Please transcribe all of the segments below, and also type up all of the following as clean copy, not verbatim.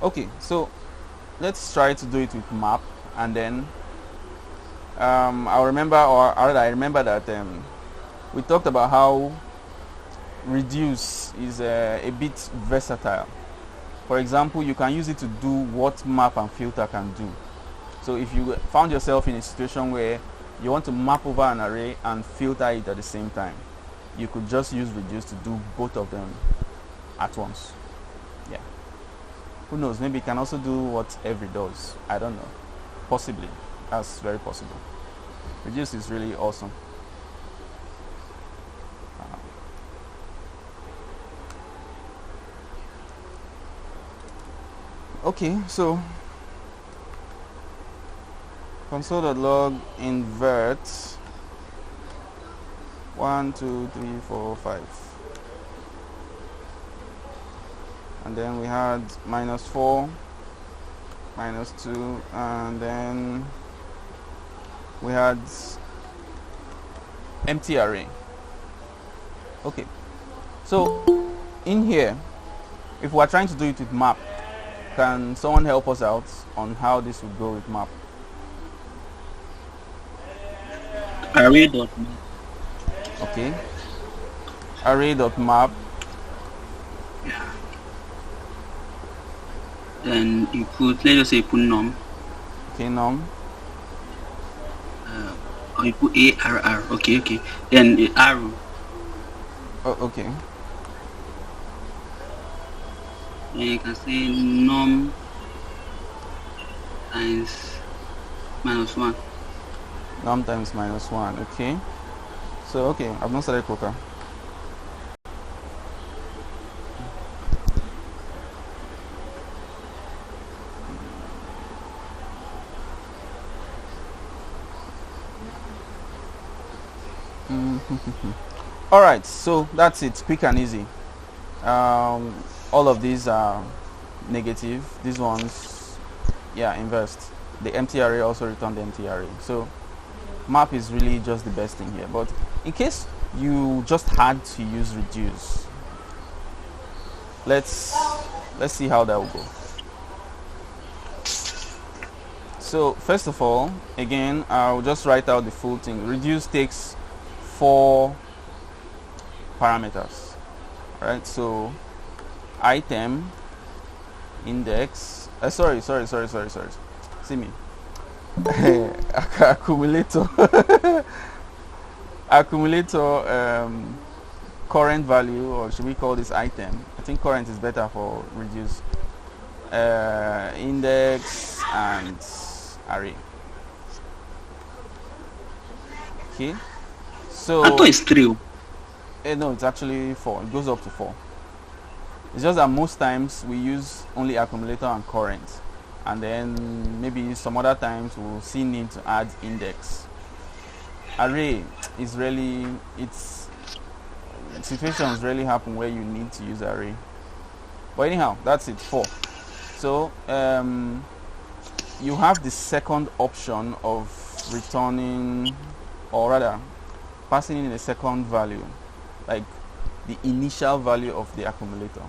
Okay, so let's try to do it with map, and then I'll remember, or rather I remember that we talked about how reduce is a bit versatile. For example, you can use it to do what map and filter can do. So if you found yourself in a situation where you want to map over an array and filter it at the same time, you could just use reduce to do both of them at once. Yeah. Who knows? Maybe it can also do what every does. I don't know. Possibly. That's very possible. Reduce is really awesome. Okay, so console.log invert 1 2 3 4 5, and then we had -4, -2, and then we had empty array. Okay, so in here, if we're trying to do it with map, can someone help us out on how this would go with map? Array.map. Okay, array.map. Then you put, let's just say, put num. Okay, num. Or you put ARR. Okay. Then the arrow. Oh, okay. And you can say num times -1. Num times -1. Okay. So okay, I've not started Coca. All right, so that's it. Quick and easy. All of these are negative. These ones, yeah, inversed. The empty array also return the empty array. So map is really just the best thing here. But in case you just had to use reduce, let's see how that will go. So first of all, again, I'll just write out the full thing. Reduce takes 4 parameters. Right, so item, index, sorry, see me, accumulator, current value, or should we call this item? I think current is better for reduce, index, and array. Okay, so I thought it's 3. no, it's actually 4. It goes up to 4. It's just that most times we use only accumulator and current, and then maybe some other times we'll see need to add index. Array is really, it's situations really happen where you need to use array. But anyhow, that's it. 4. So you have the second option of returning, or rather passing in a second value, like the initial value of the accumulator.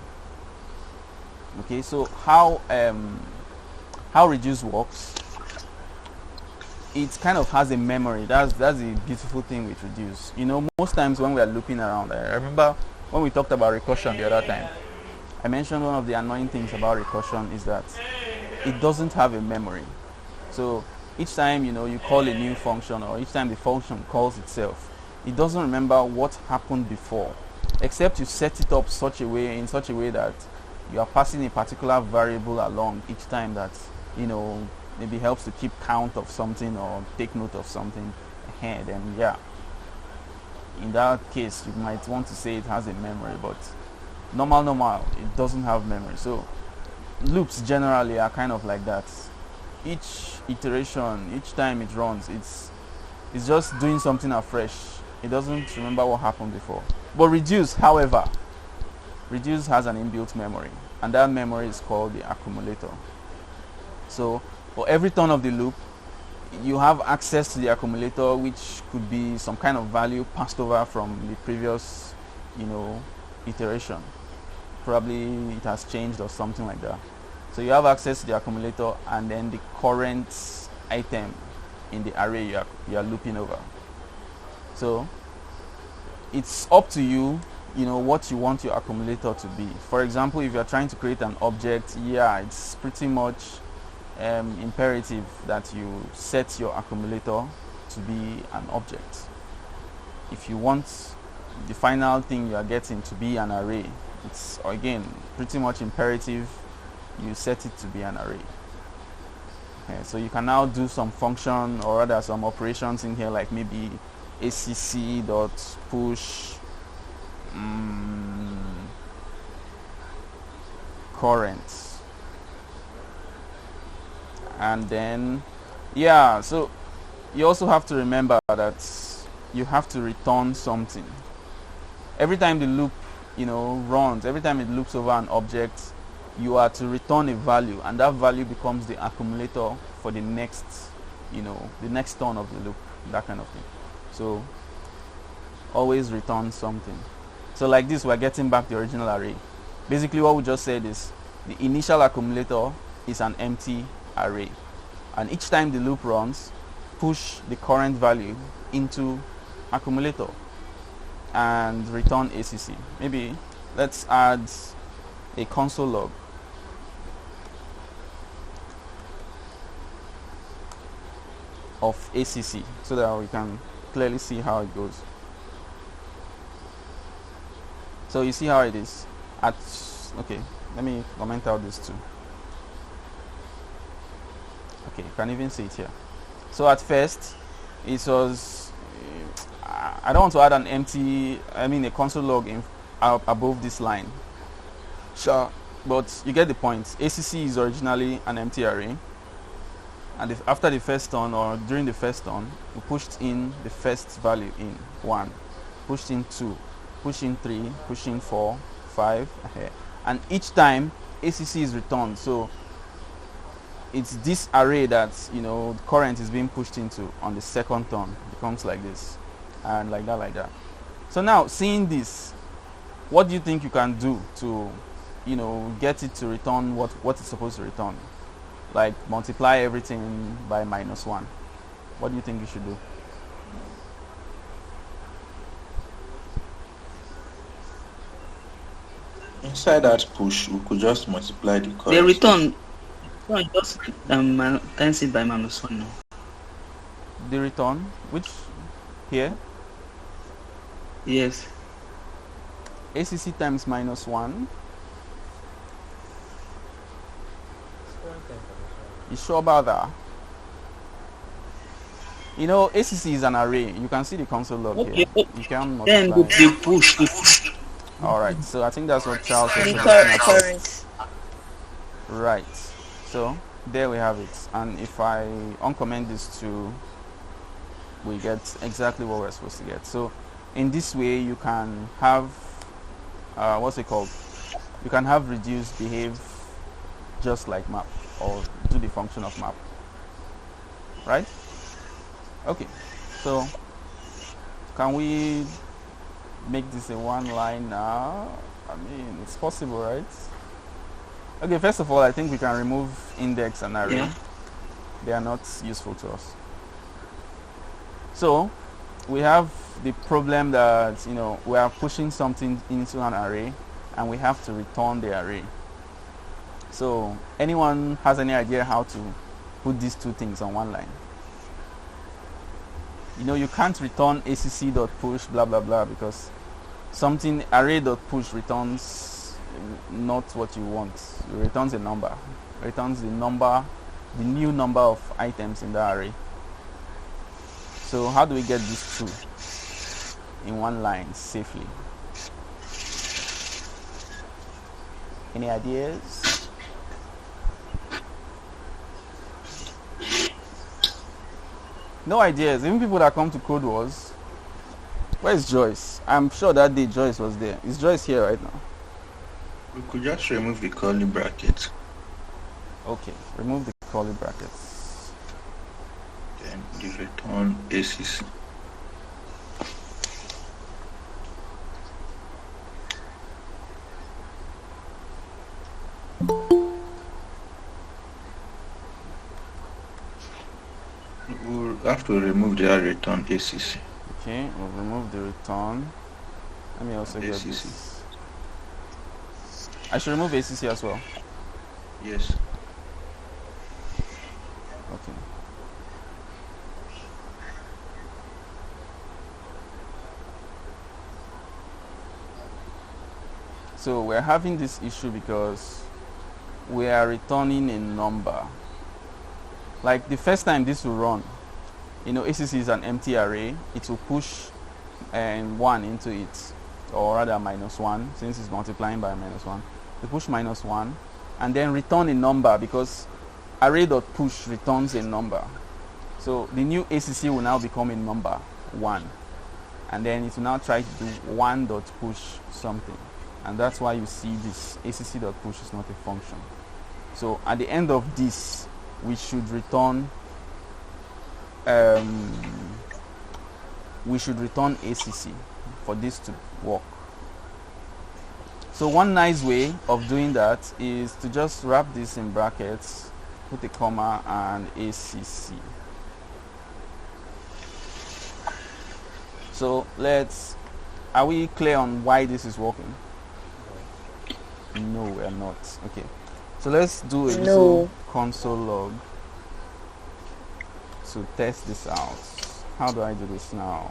Okay, so how reduce works, it kind of has a memory. That's the beautiful thing with reduce. You know, most times when we are looping around, I remember when we talked about recursion the other time, I mentioned one of the annoying things about recursion is that it doesn't have a memory. So each time, you know, you call a new function, or each time the function calls itself, it doesn't remember what happened before, except you set it up in such a way that you are passing a particular variable along each time that, you know, maybe helps to keep count of something or take note of something ahead. And yeah, in that case you might want to say it has a memory, but normal it doesn't have memory. So loops generally are kind of like that. Each iteration, each time it runs, it's just doing something afresh. It doesn't remember what happened before. But reduce, however, reduce has an inbuilt memory, and that memory is called the accumulator. So for every turn of the loop, you have access to the accumulator, which could be some kind of value passed over from the previous, you know, iteration. Probably it has changed or something like that. So you have access to the accumulator and then the current item in the array you are looping over. So it's up to you, what you want your accumulator to be. For example, if you are trying to create an object, it's pretty much imperative that you set your accumulator to be an object. If you want the final thing you are getting to be an array, it's again pretty much imperative you set it to be an array. Okay, so you can now do some function or rather some operations in here, like maybe acc dot push current, and then so you also have to remember that you have to return something every time the loop runs. Every time it loops over an object, you are to return a value, and that value becomes the accumulator for the next the next turn of the loop, that kind of thing. So always return something. So like this, we're getting back the original array. Basically what we just said is the initial accumulator is an empty array, and each time the loop runs, push the current value into accumulator and return ACC. Maybe let's add a console log of ACC so that we can clearly see how it goes. So you see how it is okay, let me comment out this too. Okay, you can even see it here. So at first it was I don't want to add a console log above this line. Sure, but you get the point. ACC is originally an empty array, and after the first turn or during the first turn, we pushed in the first value in 1, pushed in 2, pushed in 3, pushed in 4, 5, and each time ACC is returned. So it's this array that the current is being pushed into on the second turn. It becomes like this, and like that. So now, seeing this, what do you think you can do to get it to return what it's supposed to return? Like multiply everything by -1. What do you think you should do? Inside that push, we could just multiply the current. The return just times it by -1 now. The return, which here? Yes. ACC times -1. You sure about that? ACC is an array. You can see the console log here. You can multiply. Then the push. All right. So I think that's what Charles said. Current. Right. So there we have it. And if I uncomment this to, we get exactly what we're supposed to get. So in this way, you can have what's it called? You can have reduce behave just like map, or do the function of map. Right? Okay. So can we make this a one line now? I mean, it's possible, right? Okay, first of all, I think we can remove index and array. Yeah. They are not useful to us. So we have the problem that we are pushing something into an array and we have to return the array. So anyone has any idea how to put these two things on one line? You can't return acc.push blah blah blah, because something array.push returns not what you want. It returns a number. It returns the new number of items in the array. So how do we get these two in one line safely? Any ideas? No ideas. Even people that come to Code Wars. Where is Joyce? I'm sure that day Joyce was there. Is Joyce here right now? We could just remove the curly brackets. Okay, remove the curly brackets. Then the return ACC. have to remove the return ACC. Okay, we'll remove the return. Let me also get ACC. this. I should remove ACC as well. Yes. Okay. So we're having this issue because we are returning a number. Like the first time this will run, ACC is an empty array. It will push 1 into it, or rather -1, since it's multiplying by -1. We push -1 and then return a number, because array.push returns a number. So the new ACC will now become a number 1, and then it will now try to do 1.push something, and that's why you see this ACC.push is not a function. So at the end of this, we should return ACC for this to work. So one nice way of doing that is to just wrap this in brackets, put a comma, and ACC. So are we clear on why this is working? No, we are not. Okay, so let's do a little console log to test this out. How do I do this now?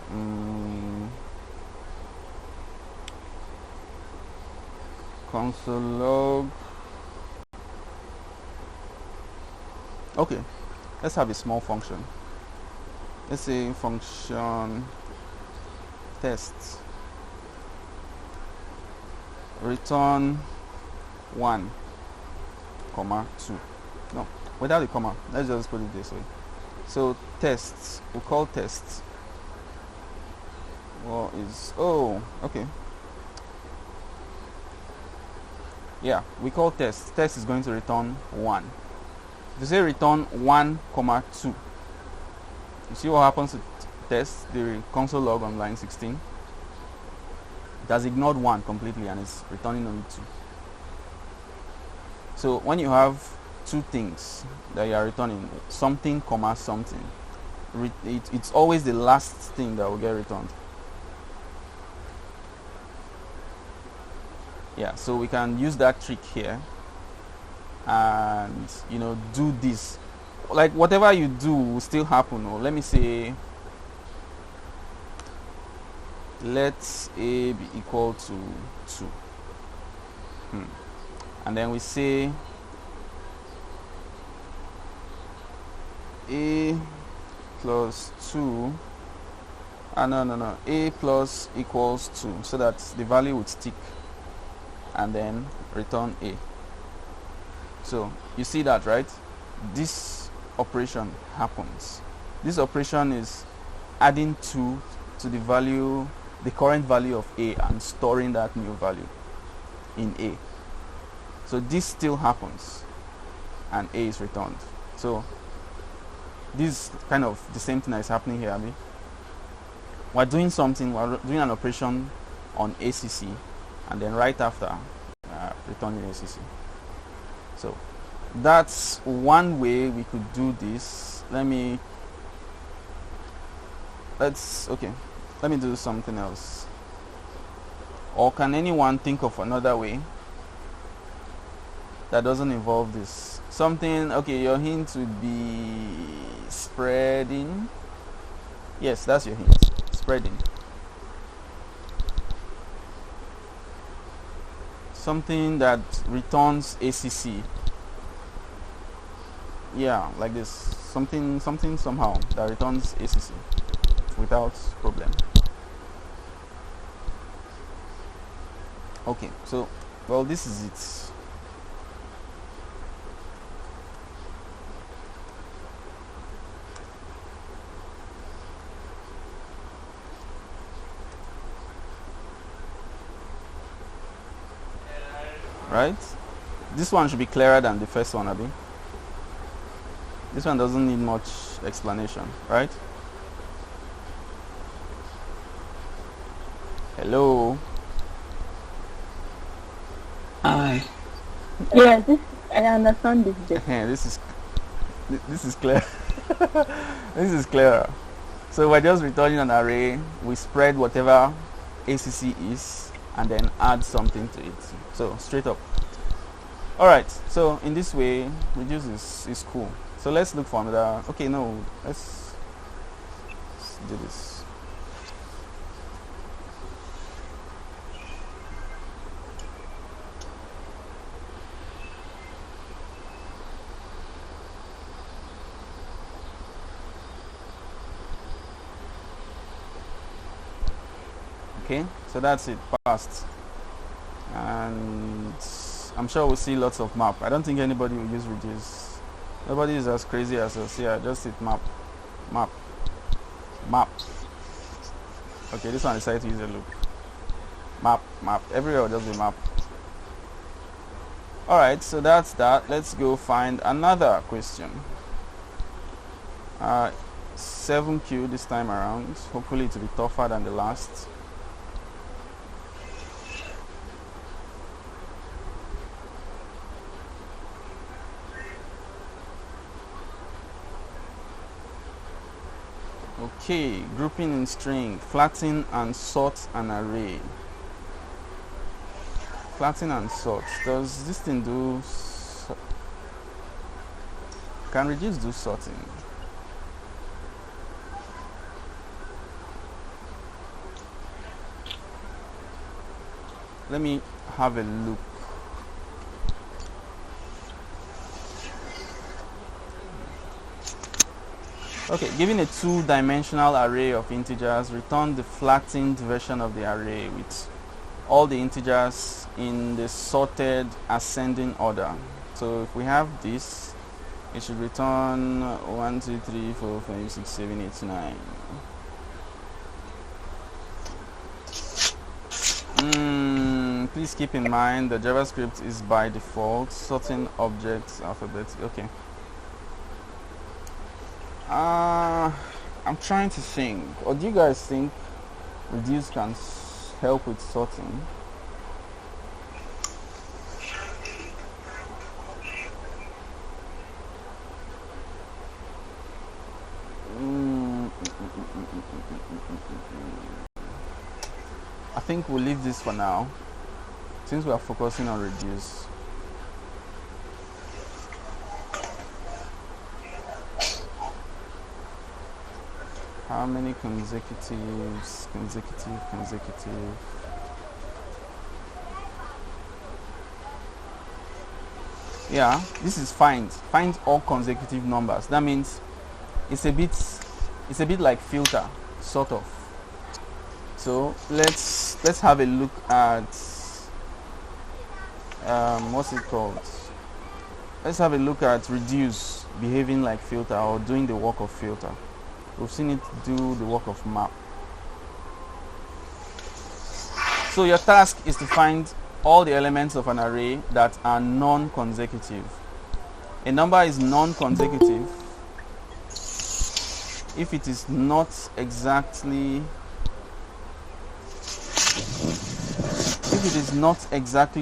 Console log. Okay, let's have a small function. Let's say function test return 1, 2. No, without a comma. Let's just put it this way. So tests, we'll call tests. Okay. Yeah, we call test. Test is going to return 1. If you say return 1, 2, you see what happens to test, the console log on line 16? It has ignored 1 completely and it's returning only 2. So when you have two things that you are returning, something, something, it's always the last thing that will get returned. Yeah, so we can use that trick here and do this. Like whatever you do will still happen. Or let me say, let A be equal to 2. And then we say A plus 2. No. A plus equals 2, so that the value would stick, and then return A. So you see that, right? This operation happens. This operation is adding 2 to the current value of A, and storing that new value in A. So this still happens and A is returned. So this is kind of the same thing that is happening here. We're doing something, we're doing an operation on ACC, and then right after returning ACC. So that's one way we could do this. Let me do something else. Or can anyone think of another way that doesn't involve this? Something, okay, your hint would be spreading. Yes, that's your hint. Spreading. Something that returns ACC. Yeah, like this. Something somehow that returns ACC without problem. Okay, so well, this is it. Right? This one should be clearer than the first one, Abi. This one doesn't need much explanation, right? Hello. Hi. Yeah, I understand this. This is clear. This is clearer. So we're just returning an array. We spread whatever ACC is and then add something to it. So straight up. Alright, so in this way, reduce is cool. So let's look for another. Okay, no, let's do this. Okay, so that's it, passed. And I'm sure we'll see lots of map. I don't think anybody will use reduce. Nobody is as crazy as us. Yeah, just hit map, map, map. Okay, this one I decided to use a loop. Map, map. Everywhere will just be map. Alright, so that's that. Let's go find another question. 7Q this time around. Hopefully it will be tougher than the last. Okay, grouping in string, flatten and sort an array. Flatten and sort. Does this thing do? Can reduce do sorting? Let me have a look. Okay, given a two-dimensional array of integers, return the flattened version of the array with all the integers in the sorted ascending order. So if we have this, it should return 1, 2, 3, 4, 5, 6, 7, 8, 9. Please keep in mind the JavaScript is by default sorting objects alphabetically. Okay. I'm trying to think. Or do you guys think reduce can help with sorting? I think we'll leave this for now, since we are focusing on reduce. How many consecutives? Consecutive. Yeah, this is find all consecutive numbers. That means it's a bit like filter, sort of. So let's have a look at what's it called? Let's have a look at reduce behaving like filter or doing the work of filter. We've seen it do the work of map. So your task is to find all the elements of an array that are non-consecutive. A number is non-consecutive if it is not exactly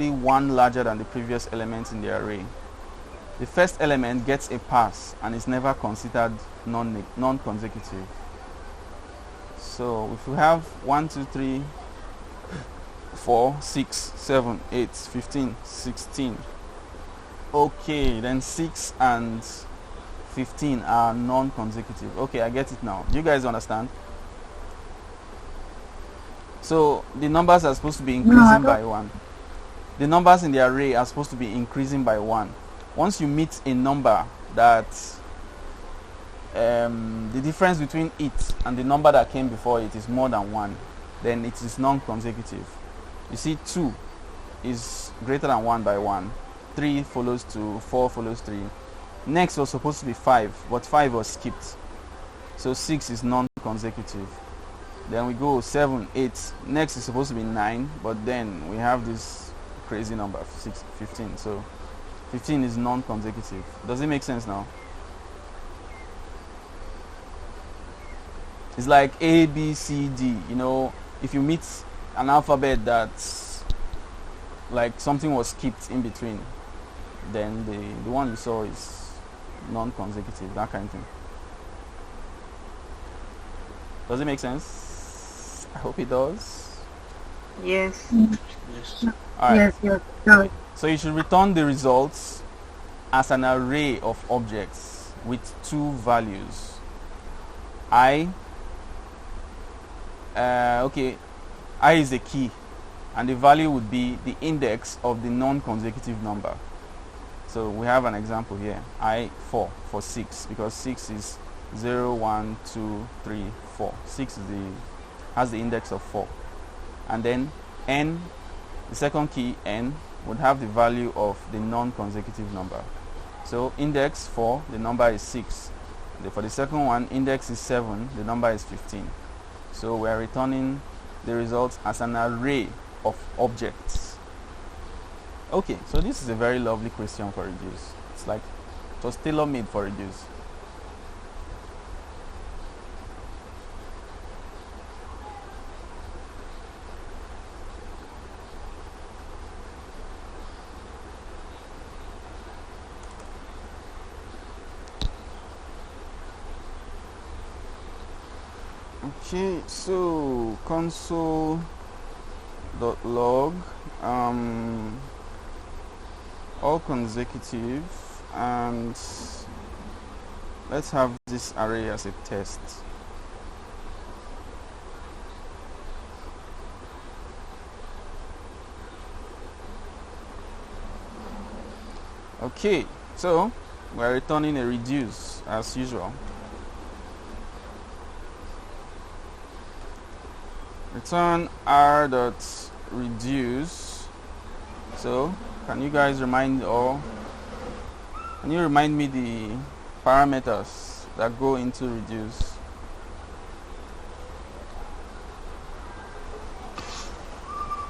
one larger than the previous element in the array. The first element gets a pass and is never considered non-consecutive. So if we have 1, 2, 3, 4, 6, 7, 8, 15, 16. Okay, then 6 and 15 are non-consecutive. Okay, I get it now. Do you guys understand? So the numbers are supposed to be increasing by 1. The numbers in the array are supposed to be increasing by 1. Once you meet a number that the difference between it and the number that came before it is more than 1, then it is non-consecutive. You see, 2 is greater than 1 by 1. 3 follows 2, 4 follows 3. Next was supposed to be 5, but 5 was skipped. So 6 is non-consecutive. Then we go 7, 8. Next is supposed to be 9, but then we have this crazy number, 15. So 15 is non-consecutive. Does it make sense now? It's like A, B, C, D. You know, if you meet an alphabet that's like something was skipped in between, then the one you saw is non-consecutive, that kind of thing. Does it make sense? I hope it does. Yes. Yes. All right. Yes. No. So you should return the results as an array of objects with two values. I is a key, and the value would be the index of the non-consecutive number. So we have an example here. I 4 for 6, because 6 is 0, 1, 2, 3, 4. 6 has the index of 4. And then n, the second key n, would have the value of the non-consecutive number. So index 4, the number is 6. For the second one, index is 7, the number is 15. So we are returning the results as an array of objects. Okay, so this is a very lovely question for reduce. It's like it was tailor-made for reduce. Okay, so console.log all consecutive, and let's have this array as a test. Okay, so we're returning a reduce as usual. Return r.reduce. So can you guys remind me the parameters that go into reduce?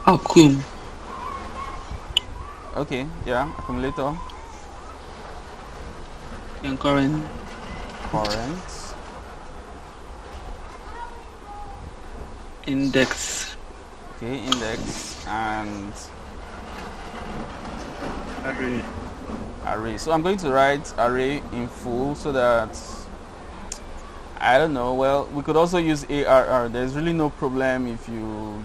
Oh, cool. Okay, yeah, accumulator, And current. Index. Okay, index and array. So I'm going to write array in full so that, I don't know, well, we could also use ARR. There's really no problem if you,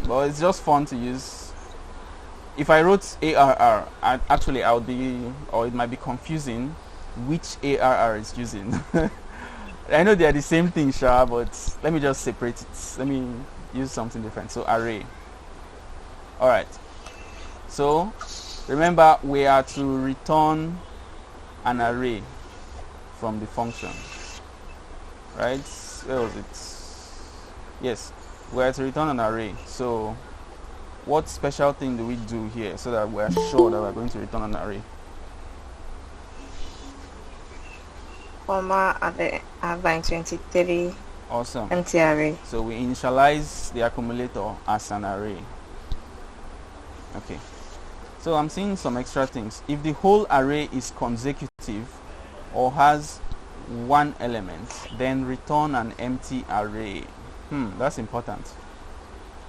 well, it's just fun to use. If I wrote ARR, I would be, or it might be confusing which ARR is using. I know they are the same thing, sure, but let me just separate it. Let me use something different. So array. All right. So remember, we are to return an array from the function, right? Where was it? Yes, we are to return an array. So what special thing do we do here so that we are sure that we are going to return an array? Comma at the line 23. Awesome. Empty array. So we initialize the accumulator as an array. Okay. So I'm seeing some extra things. If the whole array is consecutive or has one element, then return an empty array. That's important.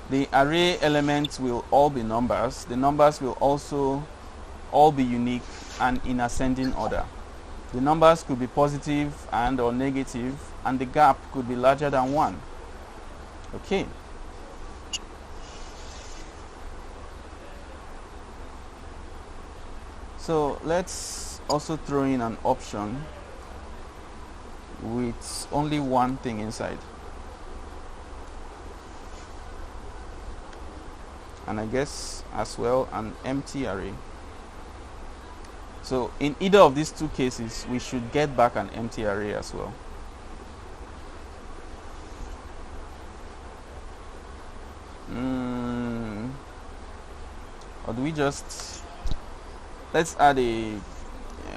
The array elements will all be numbers. The numbers will also all be unique and in ascending order. The numbers could be positive and or negative, and the gap could be larger than 1. Okay. So let's also throw in an option with only one thing inside. And I guess as well an empty array. So in either of these two cases, we should get back an empty array as well. Or do we just, let's add a,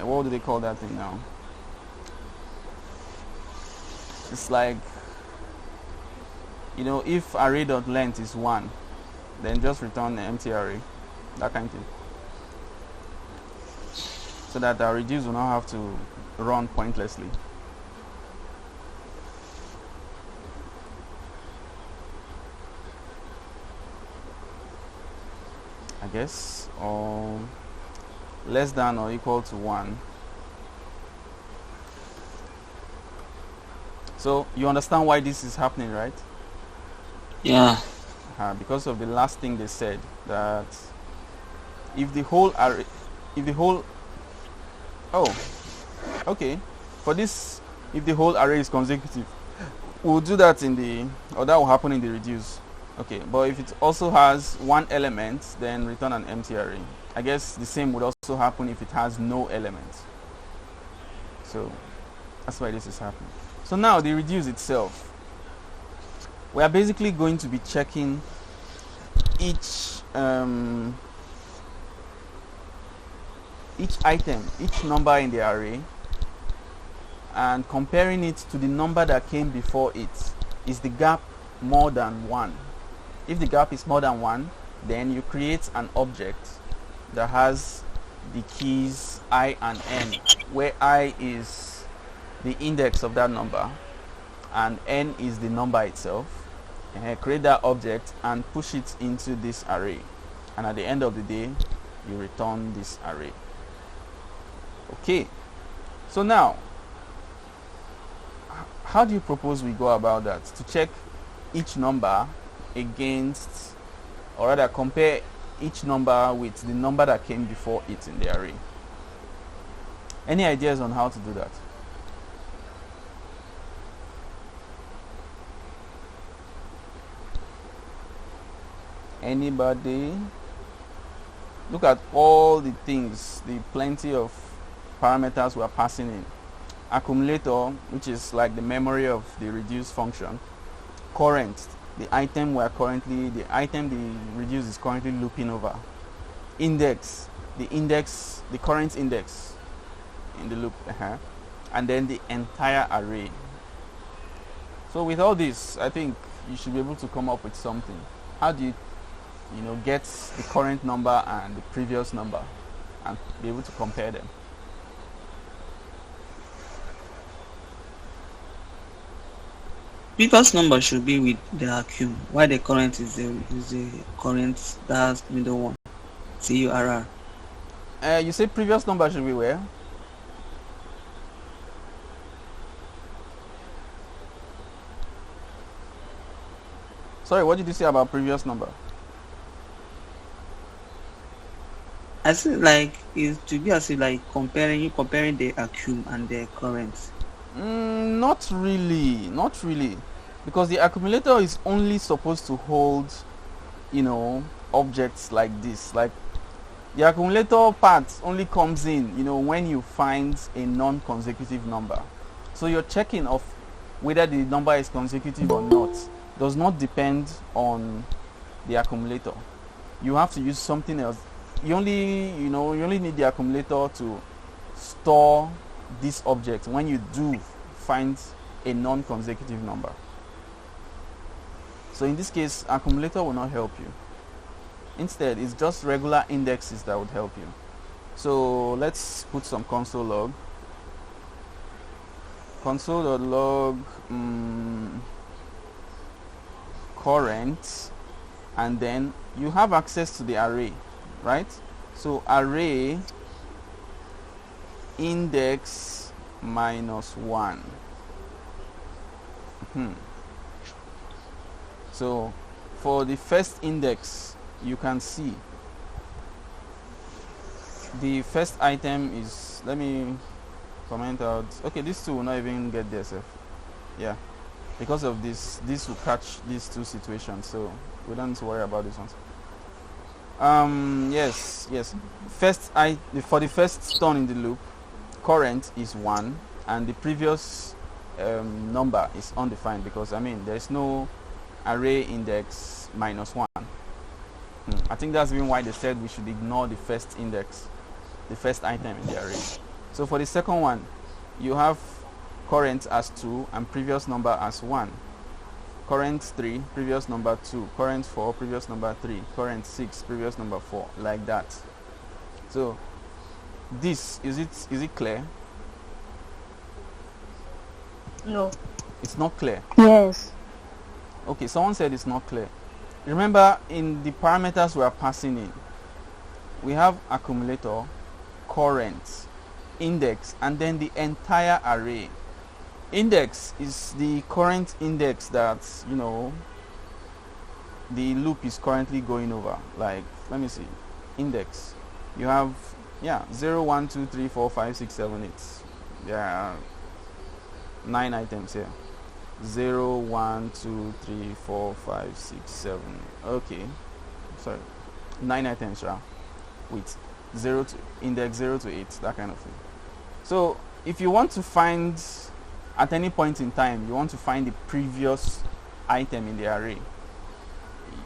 what do they call that thing now? It's like, you know, if array.length is 1, then just return an empty array, that kind of thing. So that our reduce will not have to run pointlessly. I guess, or less than or equal to 1. So you understand why this is happening, right? Yeah. Because of the last thing they said, that if the whole array, if the whole, oh, okay, for this, if the whole array is consecutive, we'll do that in the, or that will happen in the reduce. Okay, but if it also has one element, then return an empty array. I guess the same would also happen if it has no element. So that's why this is happening. So now the reduce itself, we are basically going to be checking each item, each number in the array, and comparing it to the number that came before it. Is the gap more than 1? If the gap is more than 1, then you create an object that has the keys I and n, where I is the index of that number and n is the number itself. Create that object and push it into this array, and at the end of the day you return this array. Okay, so now how do you propose we go about that, to check each number against, or rather compare each number with the number that came before it in the array? Any ideas on how to do that? Anybody? Look at all the things, the plenty of parameters we are passing in. Accumulator, which is like the memory of the reduce function. Current, the item the reduce is currently looping over. Index, the current index in the loop, and then the entire array. So with all this, I think you should be able to come up with something. How do you get the current number and the previous number and be able to compare them? Previous number should be with the accum, while the current is the current, that's the middle one. CURR. You say previous number should be where? Sorry, what did you say about previous number? I see, like, it to be as if like comparing the accum and the current. Not really, because the accumulator is only supposed to hold, objects like this. Like the accumulator part only comes in, when you find a non-consecutive number. So your checking of whether the number is consecutive or not does not depend on the accumulator. You have to use something else. You only need the accumulator to store this object when you do find a non-consecutive number. So in this case, accumulator will not help you. Instead, it's just regular indexes that would help you. So let's put some console log. Console.log current, and then you have access to the array, right? So array index -1. So for the first index, you can see the first item is, let me comment out, okay, these two will not even get there, yeah, because of this will catch these two situations, so we don't need to worry about these ones. Yes, for the first turn in the loop, current is 1 and the previous number is undefined, because there is no array index -1. I think that's even why they said we should ignore the first index, the first item in the array. So for the second one, you have current as 2 and previous number as 1. Current 3, previous number 2. Current 4, previous number 3. Current 6, previous number 4. Like that. So this, is it clear? No. It's not clear. Yes. Okay, someone said it's not clear. Remember, in the parameters we are passing in, we have accumulator, current, index, and then the entire array. Index is the current index that, you know, the loop is currently going over. Like, let me see, index, you have, yeah, 0 1 2 3 4 5 6 7 8. There are 9 items here. 0 1 2 3 4 5 6 7. Okay, sorry, 9 items, right, with 0 to index 0 to 8, that kind of thing. So if you want to find, at any point in time, you want to find the previous item in the array,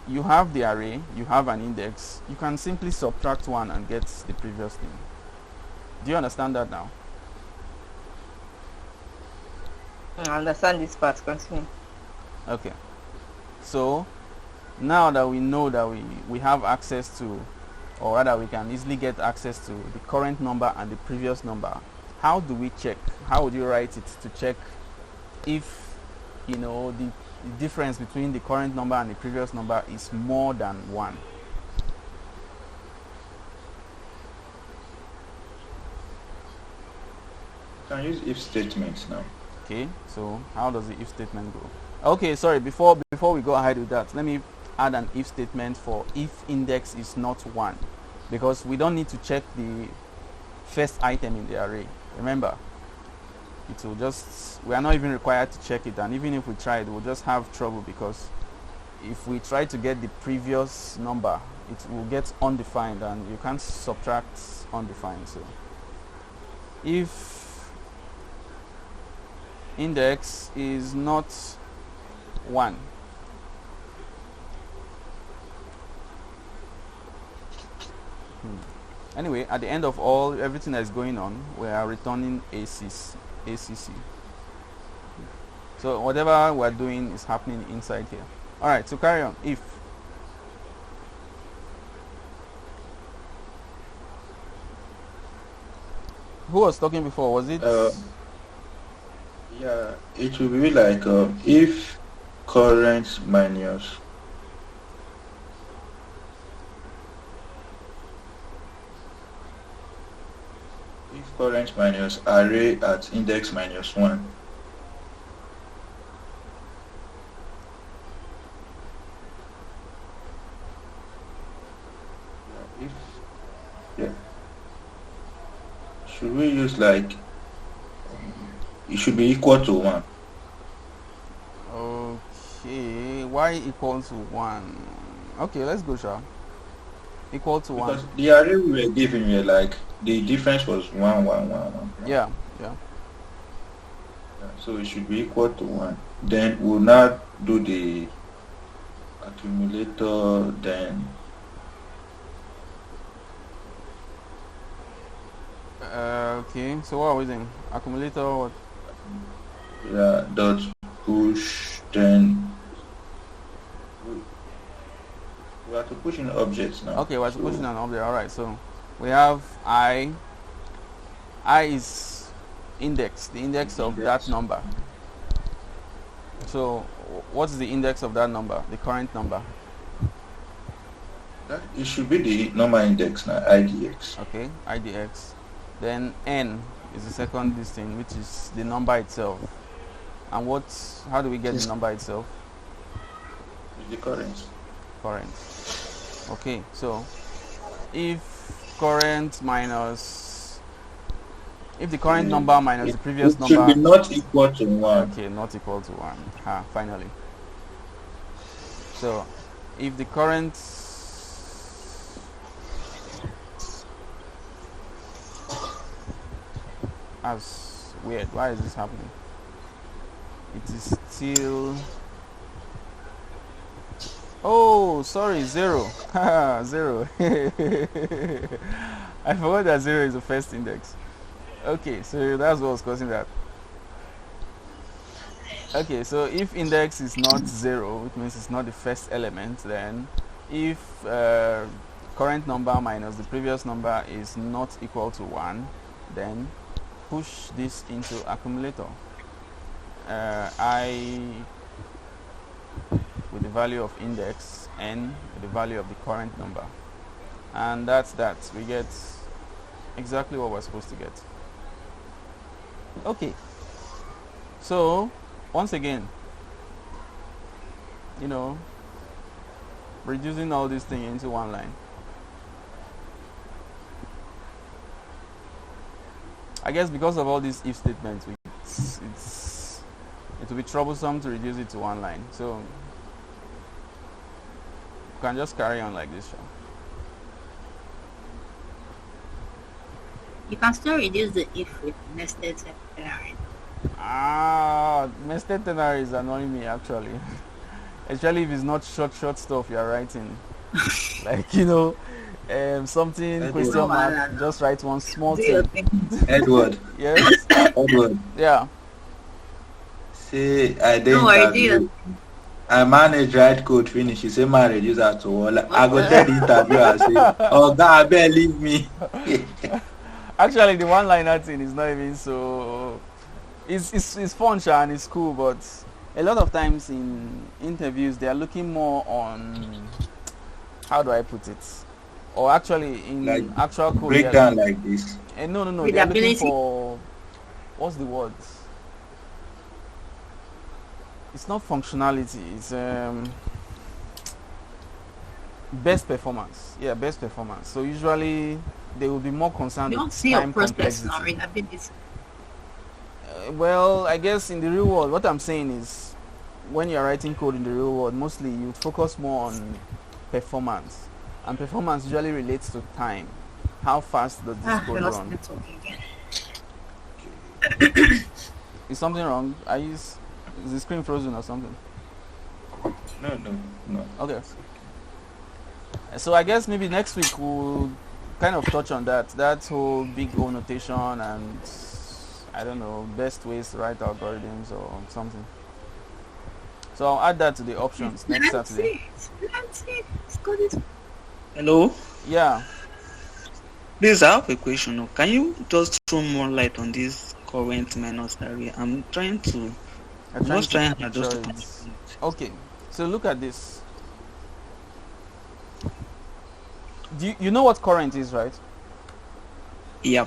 you have the array, you have an index, you can simply subtract 1 and get the previous thing. Do you understand that now? I understand this part. Continue. Okay, so now that we know that we have access to, or rather we can easily get access to the current number and the previous number, how do we check? How would you write it to check if, you know, the difference between the current number and the previous number is more than 1? You can use if statements now. Okay, so how does the if statement go? Okay, sorry, before we go ahead with that, let me add an if statement for if index is not 1, because we don't need to check the first item in the array. Remember, it will just, we are not even required to check it, and even if we tried, we'll just have trouble, because if we try to get the previous number, it will get undefined, and you can't subtract undefined. So if index is not 1, anyway, at the end of everything that is going on, we are returning ACC. So whatever we're doing is happening inside here. Alright, so carry on. If who was talking before? Was it Yeah, it will be like if current minus array at index -1. If yeah, should we use like it should be equal to 1? okay, y equal to 1? Okay, let's go, Sha. Equal to 1. Because the array we were given here, like the difference was 1 1 1 1. Yeah. So it should be equal to 1. Then we'll now do the accumulator, then Okay, so what are we doing? Accumulator, what? yeah, dot push, then we have to push in objects now. Okay, we're pushing an object. Alright, so we have I is index, the index of that number. So what's the index of that number, the current number? It should be the number index now, IDX. Okay, IDX. Then N is the second listing, which is the number itself. And how do we get the number itself? The current. Current. Okay, so if current minus, if the current number minus the previous number should be not equal to 1. Okay, not equal to 1. Finally. So if the current as weird, why is this happening? It is still, oh sorry, 0. 0. I forgot that 0 is the first index. Okay, so that's what was causing that. Okay, so if index is not 0, which means it's not the first element, then if current number minus the previous number is not equal to 1, then push this into accumulator. I with the value of index, N with the value of the current number, and that's that. We get exactly what we're supposed to get. Okay, so So, once again, reducing all these things into one line. I guess because of all these if statements, it will be troublesome to reduce it to one line. So, you can just carry on like this, Sean. You can still reduce the if with nested ternary. Nested ternary is annoying me actually. Especially if it's not short stuff you're writing. Like, something Edward. question mark, just write one small Do your thing. thing. Edward. Yes? Edward. Yeah. Say I Don't worry, do didn't. your I manage write code finish. She say my reduce her to all. I go tell the interviewer say, oh God, better leave me. Actually, the one-liner thing is not even so. It's fun, Sha, and it's cool, but a lot of times in interviews they are looking more on, how do I put it, or actually in Like, actual code. Break down like this. No. They are looking Readability. for, what's the word? It's not functionality. It's best performance. Yeah, best performance. So usually they will be more concerned You don't with see your time prospects complexity. now readability. Well, I guess in the real world, what I'm saying is, when you're writing code in the real world, mostly you focus more on performance, and performance usually relates to time. How fast does this We're code not run? talking again. Is something wrong? Is the screen frozen or something? No. Okay. So I guess maybe next week we'll kind of touch on that whole big O notation and, I don't know, best ways to write algorithms or something. So I'll add that to the options next Saturday. Let's see. It's good. It's Hello? Yeah. Please, I have a question. Can you just throw more light on this current minus array? I'm trying to I'm just to trying to picture adjust it. to understand. Okay, so look at this. You know what current is, right? Yeah.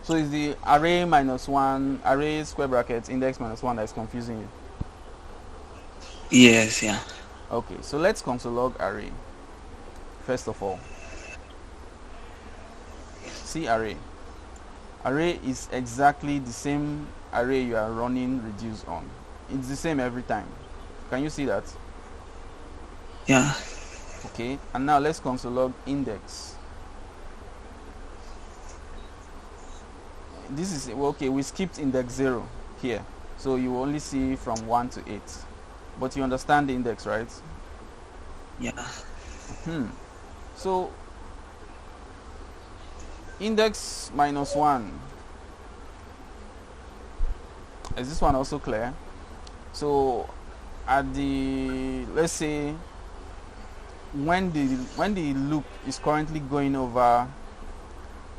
So it's the array minus 1, array square brackets, index minus 1 that is confusing you. Yes, yeah. Okay, so let's console log array. First of all, see array. Array is exactly the same array you are running reduce on. It's the same every time. Can you see that? Yeah. Okay, and now let's console log index. This is okay. We skipped index 0 here, so you will only see from 1 to 8. But you understand the index, right? Yeah. So index minus 1. Is this one also clear? So at the, let's say, when the loop is currently going over,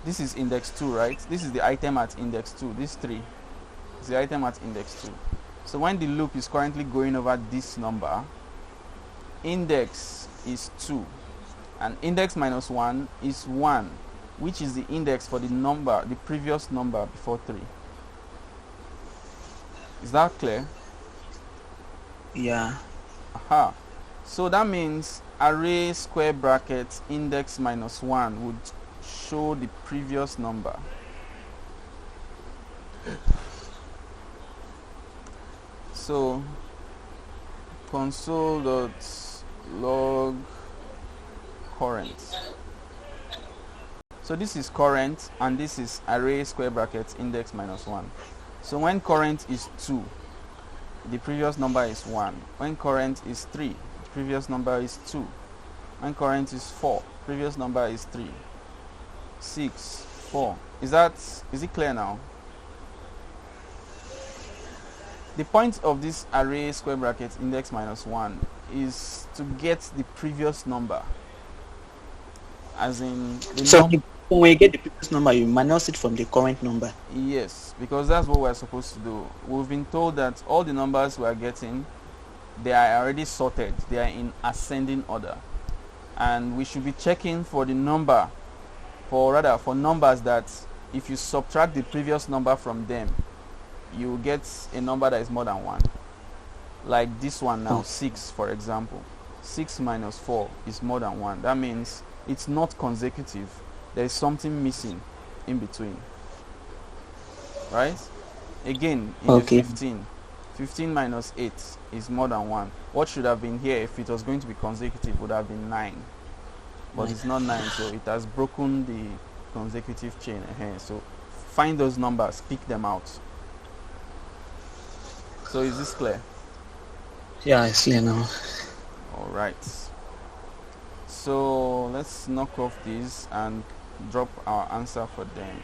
this is index 2, right? This is the item at index 2. This 3 is the item at index 2. So when the loop is currently going over this number, index is 2 and index minus 1 is 1, which is the index for the number, the previous number before 3. Is that clear? Yeah. Aha. So that means array square bracket index minus 1 would show the previous number. So console.log current. So this is current and this is array square bracket index minus 1. So when current is 2, the previous number is 1. When current is 3, the previous number is 2. When current is 4, previous number is 3. 6, 4. Is it clear now? The point of this array square bracket index minus 1 is to get the previous number. As in the So when you get the previous number, you minus it from the current number. Yes, because that's what we're supposed to do. We've been told that all the numbers we're getting, they are already sorted. They are in ascending order. And we should be checking for the number, for numbers that if you subtract the previous number from them, you get a number that is more than 1. Like this one now, 6 for example. 6 minus 4 is more than 1. That means it's not consecutive. There is something missing in between. Right? Again, in the 15. 15 minus 8 is more than 1. What should have been here if it was going to be consecutive would have been 9. But it's not 9, so it has broken the consecutive chain. So find those numbers, pick them out. So is this clear? Yeah, I see now. Alright. So let's knock off these and drop our answer for them.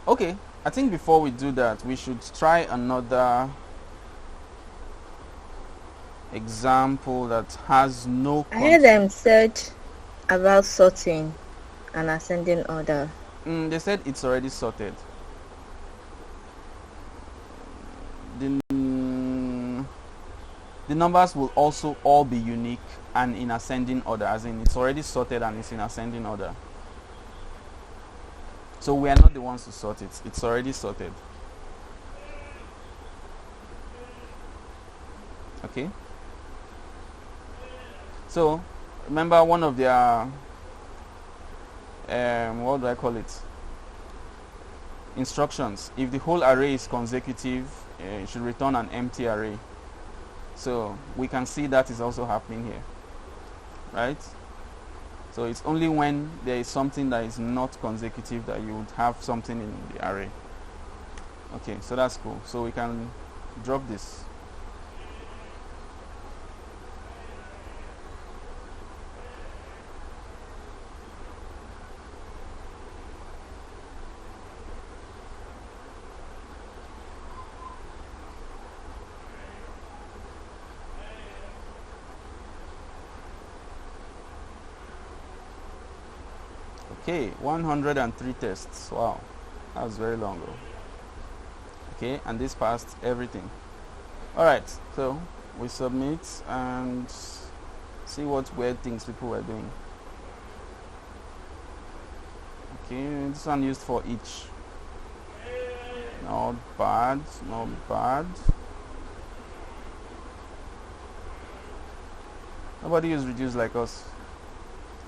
Okay, I think before we do that, we should try another example that has no I heard them said about sorting and ascending order. They said it's already sorted. The numbers will also all be unique and in ascending order, as in it's already sorted and it's in ascending order. So we are not the ones to sort it. It's already sorted. Okay. So remember one of their what do I call it? Instructions. If the whole array is consecutive, it should return an empty array. So we can see that is also happening here, right? So it's only when there is something that is not consecutive that you would have something in the array. Okay, so that's cool. So we can drop this. Okay, 103 tests. Wow, that was very long ago. Okay, and this passed everything. Alright, so we submit and see what weird things people were doing. Okay, this one used for each. Not bad, not bad. Nobody is reduced like us.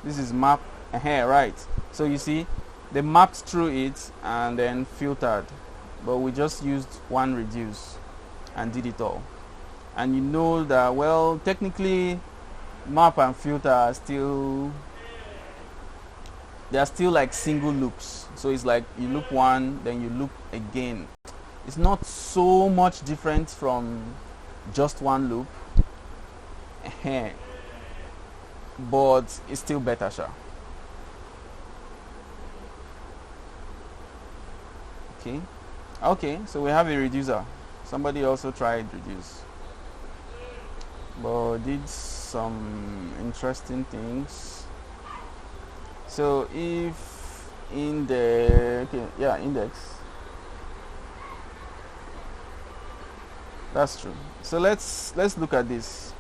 This is map. Right. So you see, they mapped through it and then filtered, but we just used one reduce and did it all. And you know that, well, technically map and filter are still, they are still like single loops. So it's like you loop one, then you loop again. It's not so much different from just one loop, but it's still better, sure. Okay, so we have a reducer. Somebody also tried reduce, but did some interesting things. So if in the index, that's true. So let's look at this.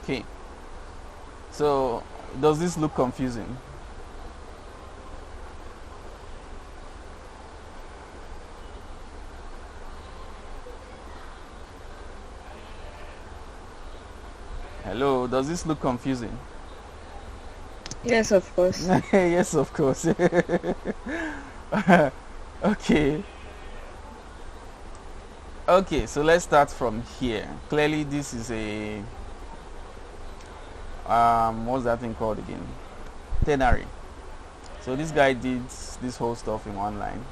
Okay, so does this look confusing? Hello, does this look confusing? Yes, of course. Yes, of course. Okay. Okay, so let's start from here. Clearly this is a what's that thing called again? Ternary. So this guy did this whole stuff in one line,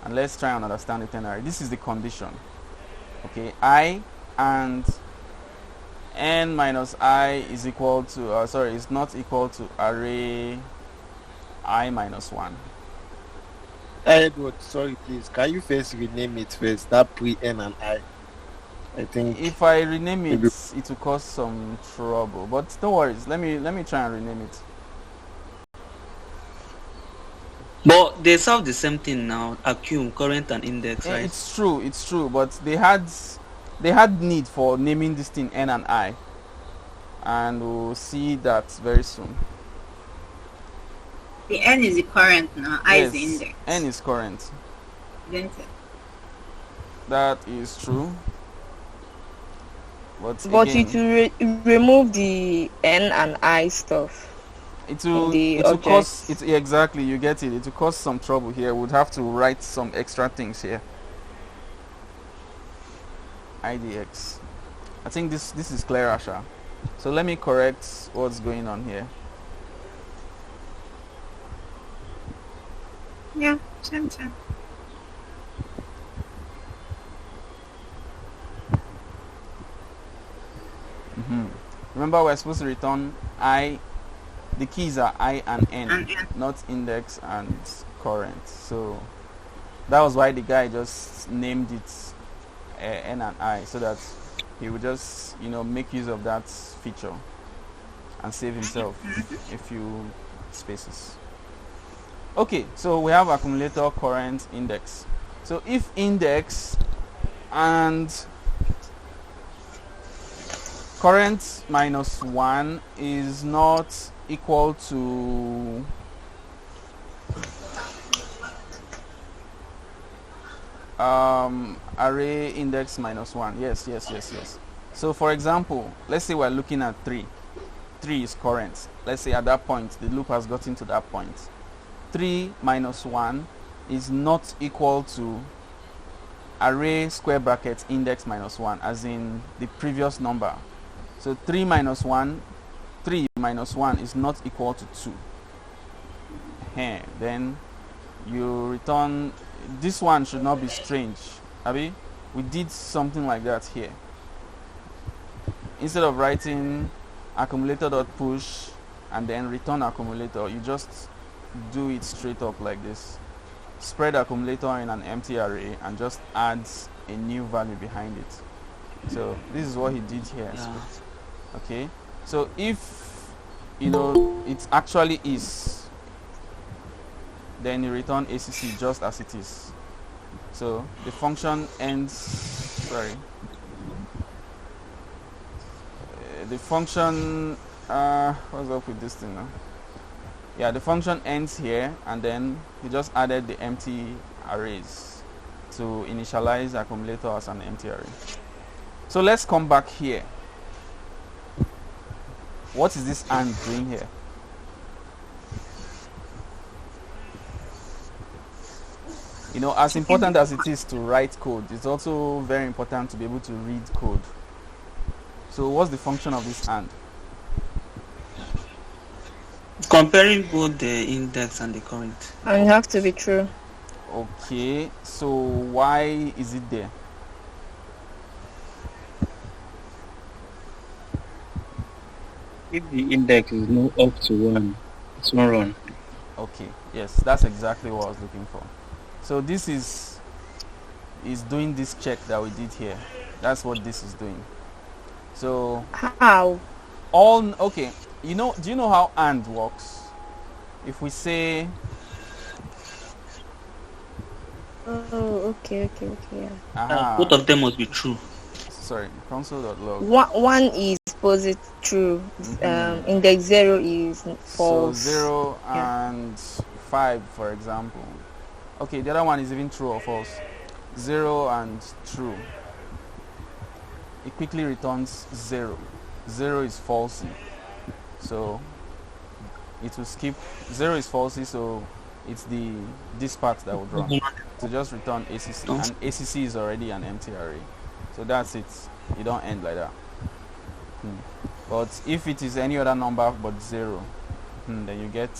and let's try and understand the ternary. This is the condition. Okay, I and n minus I is equal to is not equal to array I minus 1. Edward, sorry please, can you first rename it first, that pre n and I? I think If I rename it, maybe it will cause some trouble. But no worries. Let me try and rename it. But they solve the same thing now, accum, current and index, right? It's true. But they had need for naming this thing N and I, and we'll see that very soon. The N is the current now. I is the Yes, index. N is current. Isn't it? That is true. But But again, it will remove the N and I stuff. it will the cause objects. it exactly, you get it. It will cause some trouble here. We'd have to write some extra things here. IDX. I think this is clear, Asha. So let me correct what's going on here. Yeah, same thing. Remember, we're supposed to return I. The keys are I and N, And N. not index and current. So that was why the guy just named it N and I, so that he would just make use of that feature and save himself a few spaces. Okay, so we have accumulator, current, index. So if index and current minus 1 is not equal to array index minus 1. Yes. So for example, let's say we're looking at 3. 3 is current. Let's say at that point the loop has gotten to that point. 3 minus 1 is not equal to array square bracket index minus 1, as in the previous number. So 3 minus 1 is not equal to 2. Then you return. This one should not be strange. Abi, we did something like that here. Instead of writing accumulator.push and then return accumulator, you just do it straight up like this. Spread accumulator in an empty array and just add a new value behind it. So this is what he did here. Yeah. Okay, so if it actually is, then you return ACC just as it is. So the function ends, the function, what's up with this thing now? Yeah, the function ends here, and then he just added the empty arrays to initialize accumulator as an empty array. So let's come back here. What is this AND doing here? As important as it is to write code, it's also very important to be able to read code. So what's the function of this AND? Comparing both the index and the current. And you have to be true. Okay, so why is it there? if the index is not up to 1, it's not run. Okay, yes, that's exactly what I was looking for. So this is doing this check that we did here. That's what this is doing. So How? okay, do you know how AND works? If we say Okay, yeah. Both of them must be true. Sorry, console.log. One is positive true. Index 0 is false. So 0 Yeah. and 5, for example. Okay, the other one is even true or false. 0 and true. It quickly returns 0. 0 is falsy. So it will skip. 0 is falsy, so it's this part that would run. To just return ACC. And ACC is already an empty array. So that's it. You don't end like that. But if it is any other number but 0, then you get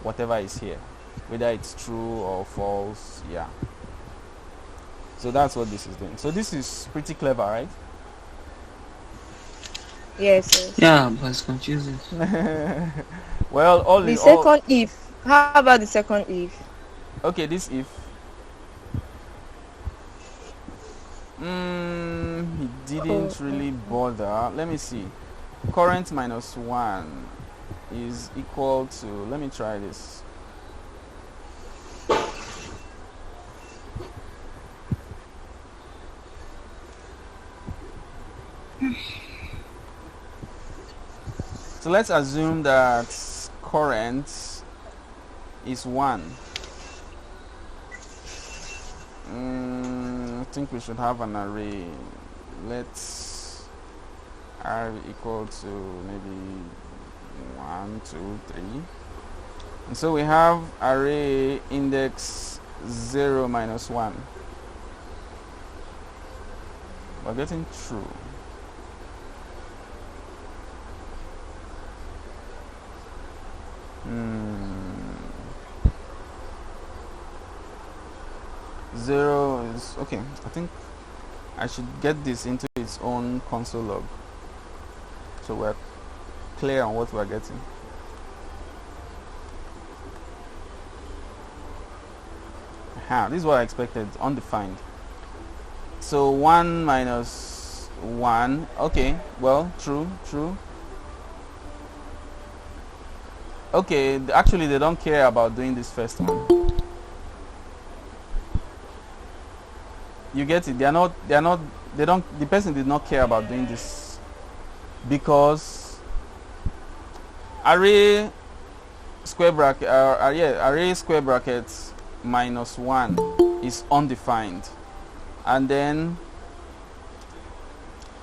whatever is here, whether it's true or false. Yeah. So that's what this is doing. So this is pretty clever, right? Yes. Yeah, but it's confusing. Well, all The in all, second if. How about the second if? okay, this if. He didn't really bother. Let me see. Current minus 1 is equal to, let me try this. So let's assume that current is 1. I think we should have an array. Let's r equal to maybe 1, 2, 3. And so we have array index 0 minus 1. We're getting true. Zero is okay. I think I should get this into its own console log so we're clear on what we're getting. This is what I expected, undefined. So 1 minus 1, okay, well, true. Okay, actually they don't care about doing this first one. You get it? The person did not care about doing this because array square bracket, array square brackets minus 1 is undefined. And then,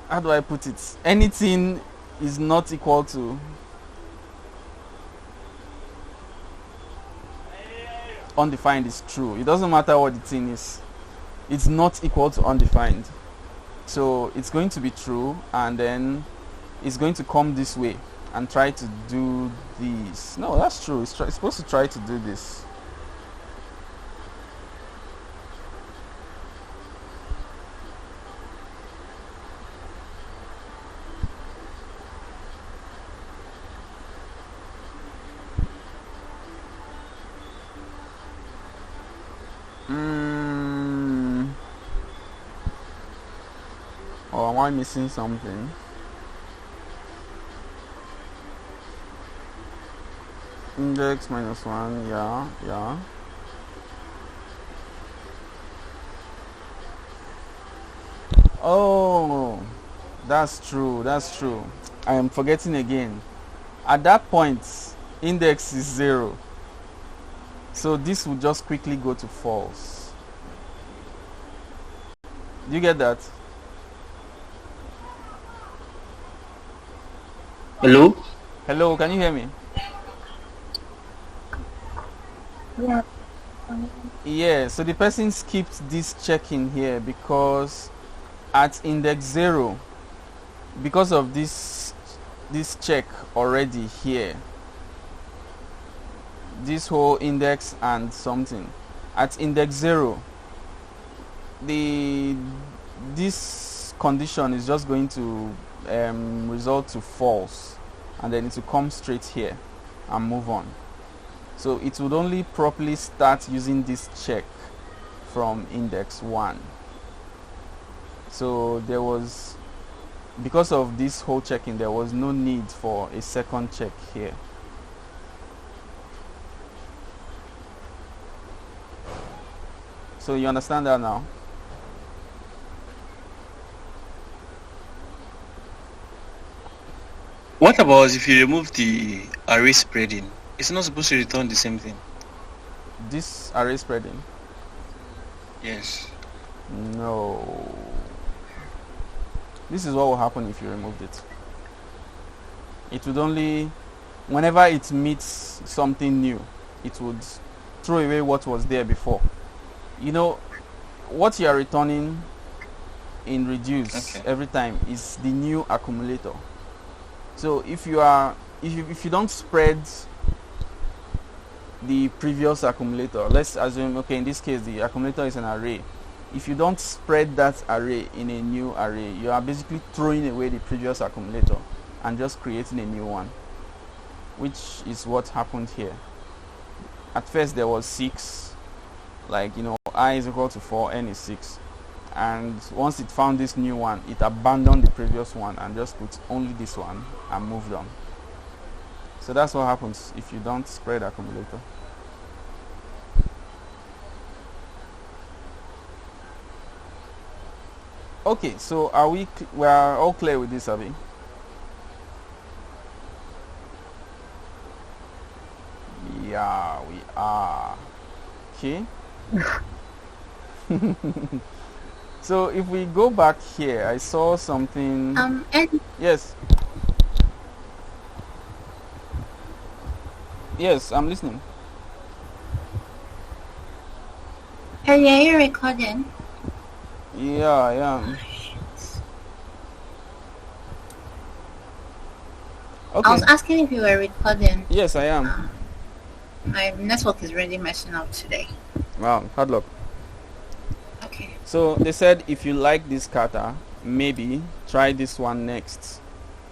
how do I put it? Anything is not equal to undefined is true. It doesn't matter what the thing is. It's not equal to undefined. So it's going to be true, and then it's going to come this way and try to do this. No, that's true. It's supposed to try to do this. Or am I missing something? Index minus 1, yeah. Oh, that's true. I am forgetting again. At that point, index is 0. So this will just quickly go to false. Do you get that? Hello, can you hear me? Yeah, so the person skipped this checking here because at index 0, because of this check already here, this whole index and something, at index 0, this condition is just going to result to false, and then it will come straight here and move on. So it would only properly start using this check from index 1. So there was, because of this whole checking, there was no need for a second check here. So you understand that now? What about if you remove the array spreading? It's not supposed to return the same thing. This array spreading? Yes. No. This is what will happen if you removed it. It would only, whenever it meets something new, it would throw away what was there before. You know, what you are returning in reduce every time is the new accumulator. So if you don't spread the previous accumulator, let's assume, okay, in this case the accumulator is an array. If you don't spread that array in a new array, you are basically throwing away the previous accumulator and just creating a new one, which is what happened here. At first there was 6, like, you know, I is equal to 4, n is 6, and once it found this new one, it abandoned the previous one and just put only this one and moved on. So that's what happens if you don't spread accumulator. Okay, so we are all clear with this, Abby? Yeah, we are. Okay. So if we go back here, I saw something. Eddie, Yes. Yes, I'm listening. Eddie, are you recording? Yeah, I am. Okay. I was asking if you were recording. Yes, I am. My network is really messing up today. Wow, hard luck. Okay. So they said if you like this kata, maybe try this one next.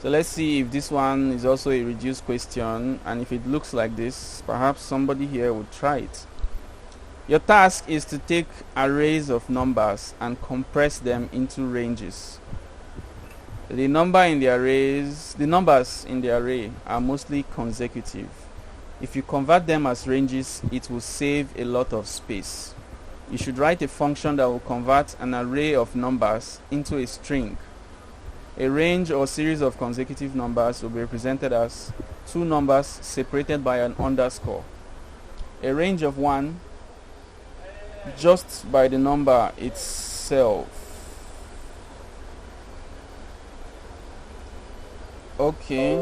So let's see if this one is also a reduced question, and if it looks like this, perhaps somebody here would try it. Your task is to take arrays of numbers and compress them into ranges. The numbers in the array are mostly consecutive. If you convert them as ranges, it will save a lot of space. You should write a function that will convert an array of numbers into a string. A range or series of consecutive numbers will be represented as two numbers separated by an underscore. A range of 1 just by the number itself. Okay.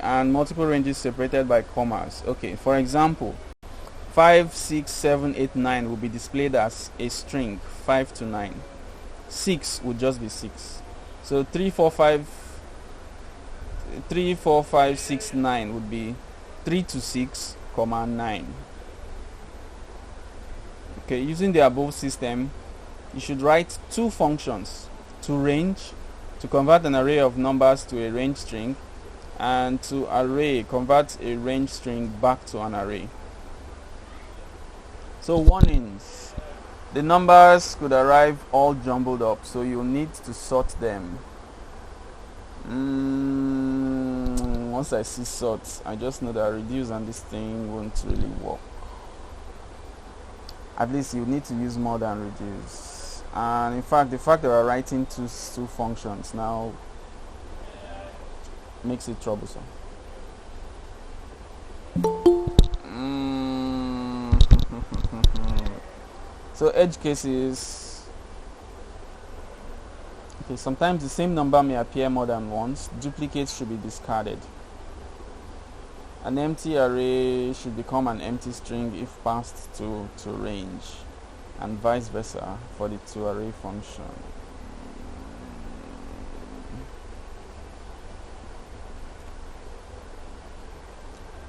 And multiple ranges separated by commas. Okay, for example, 5, 6, 7, 8, 9 will be displayed as a string 5 to 9. 6 would just be 6. So 3, 4, 5, 6, 9 would be 3 to 6, comma 9. Okay, using the above system, you should write two functions: to range, to convert an array of numbers to a range string, and to array, convert a range string back to an array. So warnings: the numbers could arrive all jumbled up, so you'll need to sort them. Once I see sort, I just know that reduce and this thing won't really work. At least you need to use more than reduce. And in fact, the fact that we're writing two functions now makes it troublesome. So edge cases. Okay, sometimes the same number may appear more than once. Duplicates should be discarded. An empty array should become an empty string if passed to range, and vice versa for the toArray function.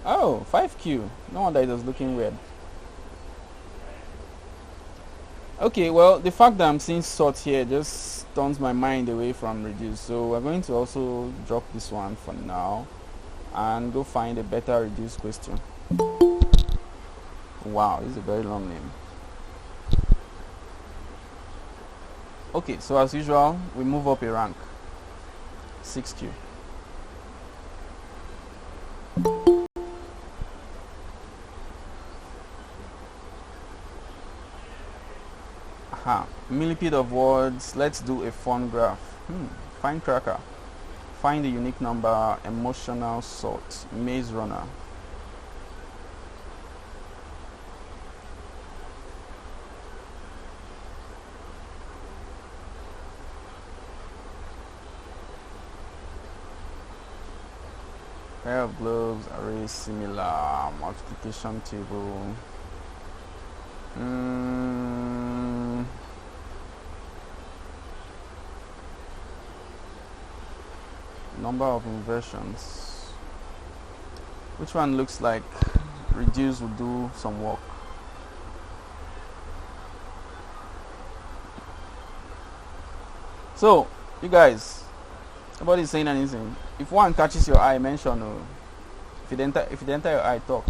Oh, 5Q. No wonder it was looking weird. Okay, well, the fact that I'm seeing sort here just turns my mind away from reduce. So we're going to also drop this one for now and go find a better reduce question. Wow, this is a very long name. Okay, so as usual, we move up a rank. 6Q. Aha, millipede of words. Let's do a fun graph. Find cracker. Find the unique number. Emotional sort. Maze runner. Pair of globes. Array similar. Multiplication table. Number of inversions. Which one looks like reduce will do some work? So, you guys, nobody's saying anything. If one catches your eye, mention. If it enter your eye, talk.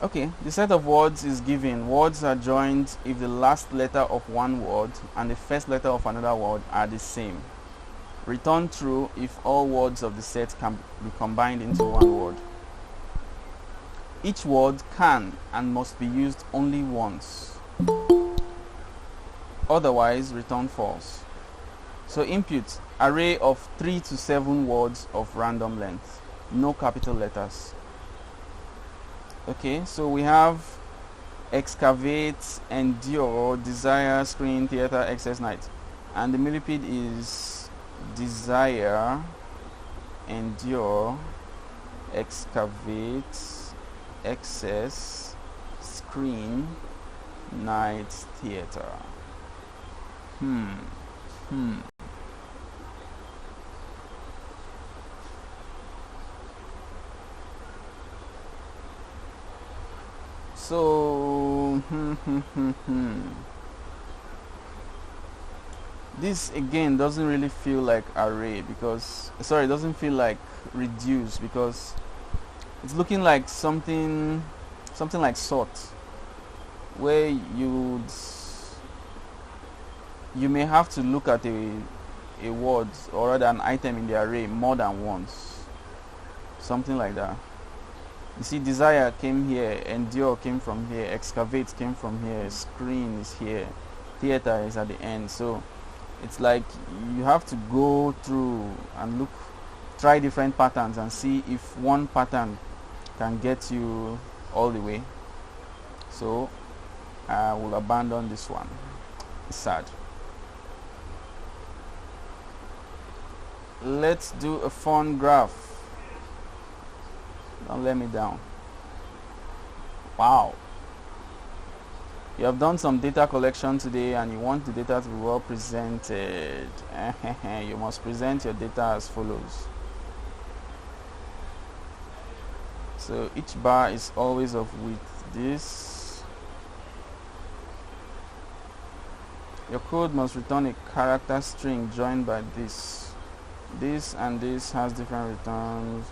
Okay, the set of words is given. Words are joined if the last letter of one word and the first letter of another word are the same. Return true if all words of the set can be combined into one word. Each word can and must be used only once. Otherwise, return false. So input, array of 3 to 7 words of random length. No capital letters. Okay, so we have excavate, endure, desire, screen, theater, excess, night. And the millipede is desire, endure, excavate, excess, screen, night, theater. So this again doesn't really feel like array because it doesn't feel like reduce because it's looking like something like sort, where you may have to look at a word or rather an item in the array more than once, something like that. You see, desire came here, endure came from here, excavate came from here, screen is here, theater is at the end. So it's like you have to go through and try different patterns and see if one pattern can get you all the way. So I will abandon this one. It's sad. Let's do a fun graph. Don't let me down. Wow. You have done some data collection today and you want the data to be well presented. You must present your data as follows. So each bar is always of width this. Your code must return a character string joined by this. This and this has different returns.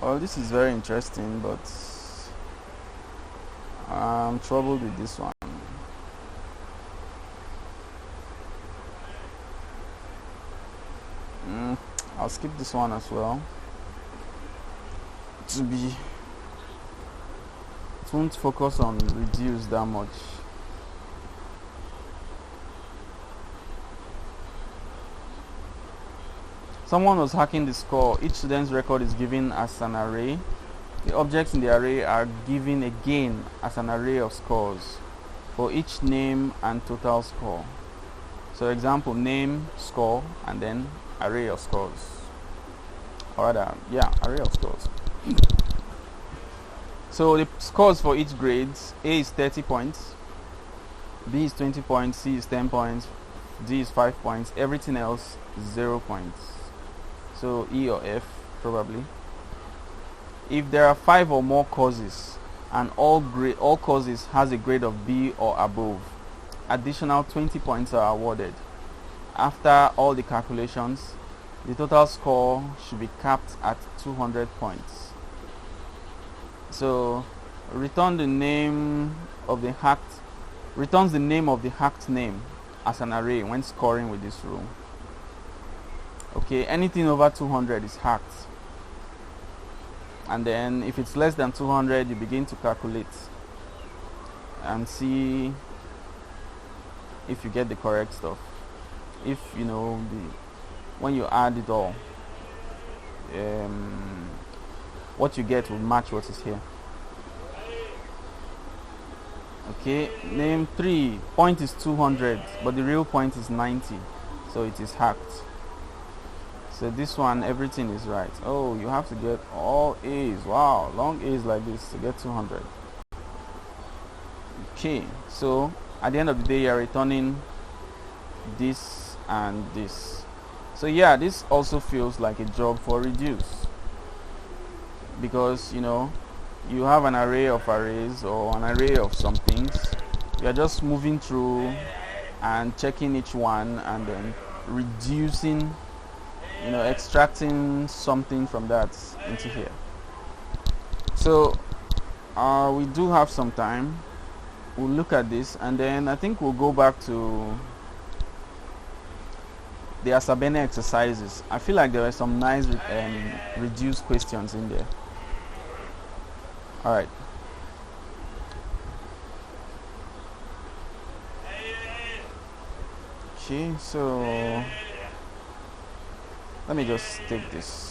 Well, this is very interesting, but I'm troubled with this one. I'll skip this one as well. It won't focus on reduce that much. Someone was hacking the score. Each student's record is given as an array. The objects in the array are given again as an array of scores for each name and total score. So example, name, score, and then array of scores. Or rather, yeah, array of scores. So the scores for each grade, A is 30 points, B is 20 points, C is 10 points, D is 5 points, everything else 0 points. So E or F probably. If there are 5 or more courses and all courses has a grade of B or above, additional 20 points are awarded. After all the calculations, the total score should be capped at 200 points. So returns the name of the hacked name as an array when scoring with this rule. Okay, anything over 200 is hacked. And then if it's less than 200, you begin to calculate and see if you get the correct stuff. If you know when you add it all, what you get will match what is here. Okay, name 3, point is 200, but the real point is 90, so it is hacked. So this one, everything is right. Oh, you have to get all A's. Wow, long A's like this to get 200. Okay, so at the end of the day, you're returning this and this. So yeah, this also feels like a job for reduce. because you have an array of arrays or an array of some things. You are just moving through and checking each one and then reducing, extracting something from that into here. So we do have some time. We'll look at this and then I think we'll go back to the Asabene exercises. I feel like there were some nice reduced questions in there. All right. Okay, so let me just take this.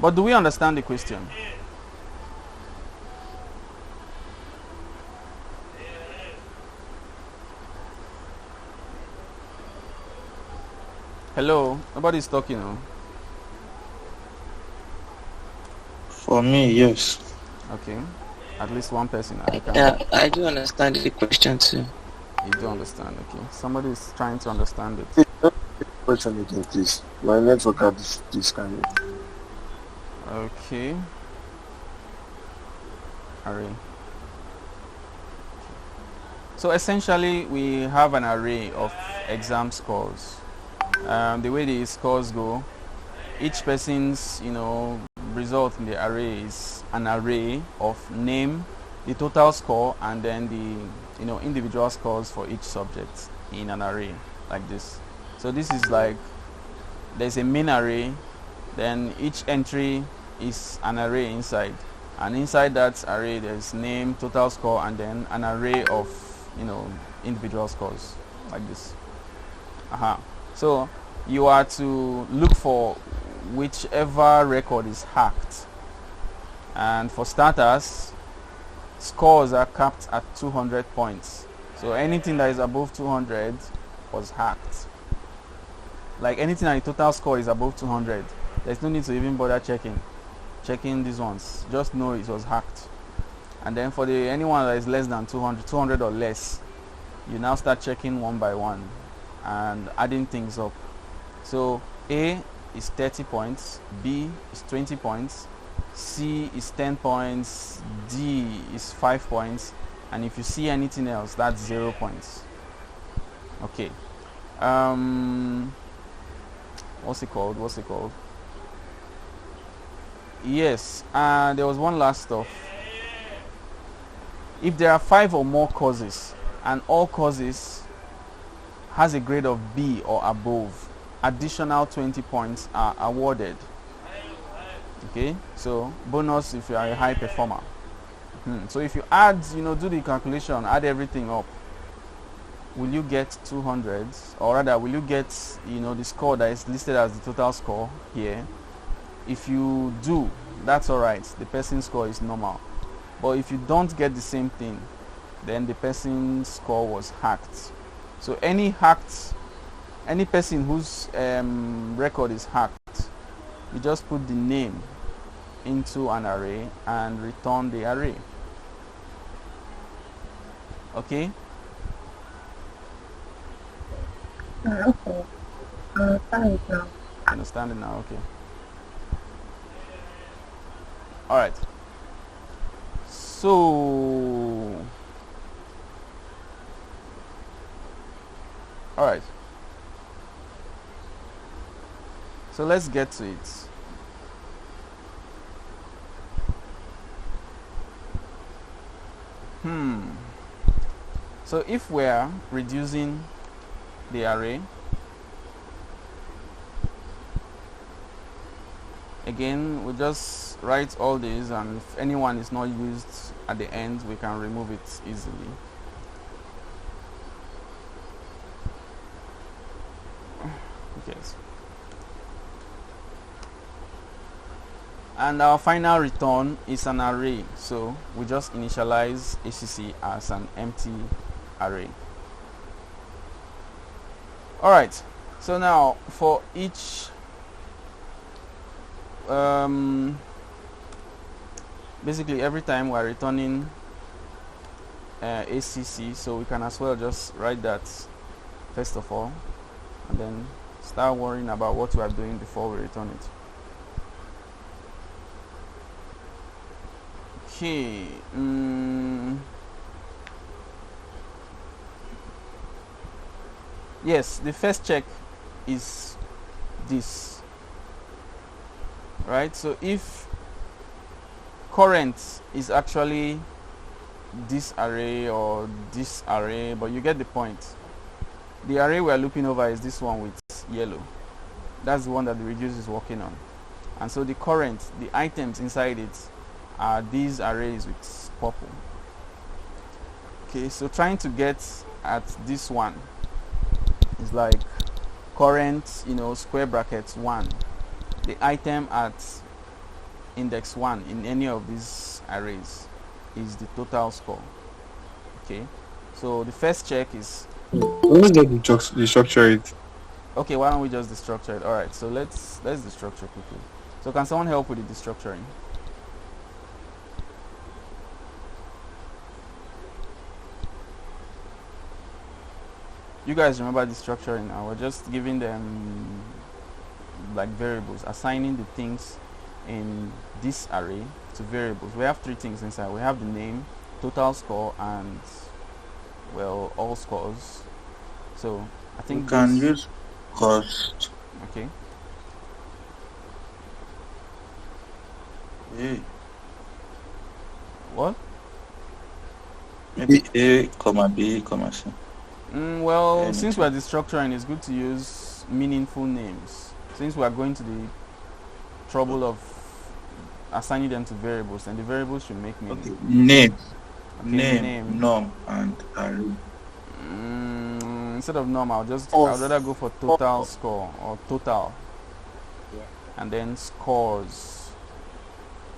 But do we understand the question? Hello? Nobody's talking, no? For me, yes. Okay. At least one person. Yeah, I do understand the question too. You do understand, okay. Somebody is trying to understand it. Question again, please. My network had this kind of. Okay. Array. So essentially, we have an array of exam scores. The way the scores go, each person's result in the array is an array of name, the total score, and then the individual scores for each subject in an array like this. So this is like there's a main array, then each entry is an array inside, and inside that array there's name, total score, and then an array of individual scores like this. So you are to look for whichever record is hacked, and for starters, scores are capped at 200 points. So anything that is above 200 was hacked. Like anything that the total score is above 200, there's no need to even bother checking these ones. Just know it was hacked. And then for anyone that is less than 200 or less, you now start checking one by one and adding things up. So A is 30 points, B is 20 points, C is 10 points, D is 5 points, and if you see anything else, that's 0 points. Okay. What's it called? Yes, there was one last stuff. If there are 5 or more causes and all causes has a grade of B or above, additional 20 points are awarded. Okay, so bonus if you are a high performer. So if you add, do the calculation, add everything up, will you get 200, or rather will you get the score that is listed as the total score here? If you do, that's alright, the person's score is normal. But if you don't get the same thing, then the person's score was hacked. So any person whose record is hacked, you just put the name into an array and return the array. Okay? Okay. Understand it now. Understand it now, okay. Alright. So alright. So let's get to it. So if we're reducing the array, again we just write all these, and if anyone is not used at the end, we can remove it easily. Okay. And our final return is an array, so we just initialize ACC as an empty array. Alright, so now for each basically every time we're returning ACC, so we can as well just write that first of all, and then start worrying about what we are doing before we return it. Okay. Yes, the first check is this, right? So if current is actually this array or this array, but you get the point. The array we are looking over is this one with yellow. That's the one that the reduce is working on. And so the current, the items inside it are these arrays with purple. Okay, so trying to get at this one is like current, square brackets 1. The item at index 1 in any of these arrays is the total score. Okay, so the first check is, Let me get the structure it. okay, why don't we just destructure it? Alright, so let's destructure quickly. So can someone help with the destructuring? You guys remember destructuring now? We're just giving them like variables, assigning the things in this array to variables. We have 3 things inside. We have the name, total score, and well, all scores. So I think You can this- use cost. okay. A. What? Maybe A, comma B, comma C. Well, Anything. since we are destructuring, it's good to use meaningful names. Since we are going to the trouble of assigning them to variables, and the variables should make meaning. Okay. Name, Okay, name, norm, and array. Instead of norm, I'd Of- rather go for total score or total, Yeah. and then scores.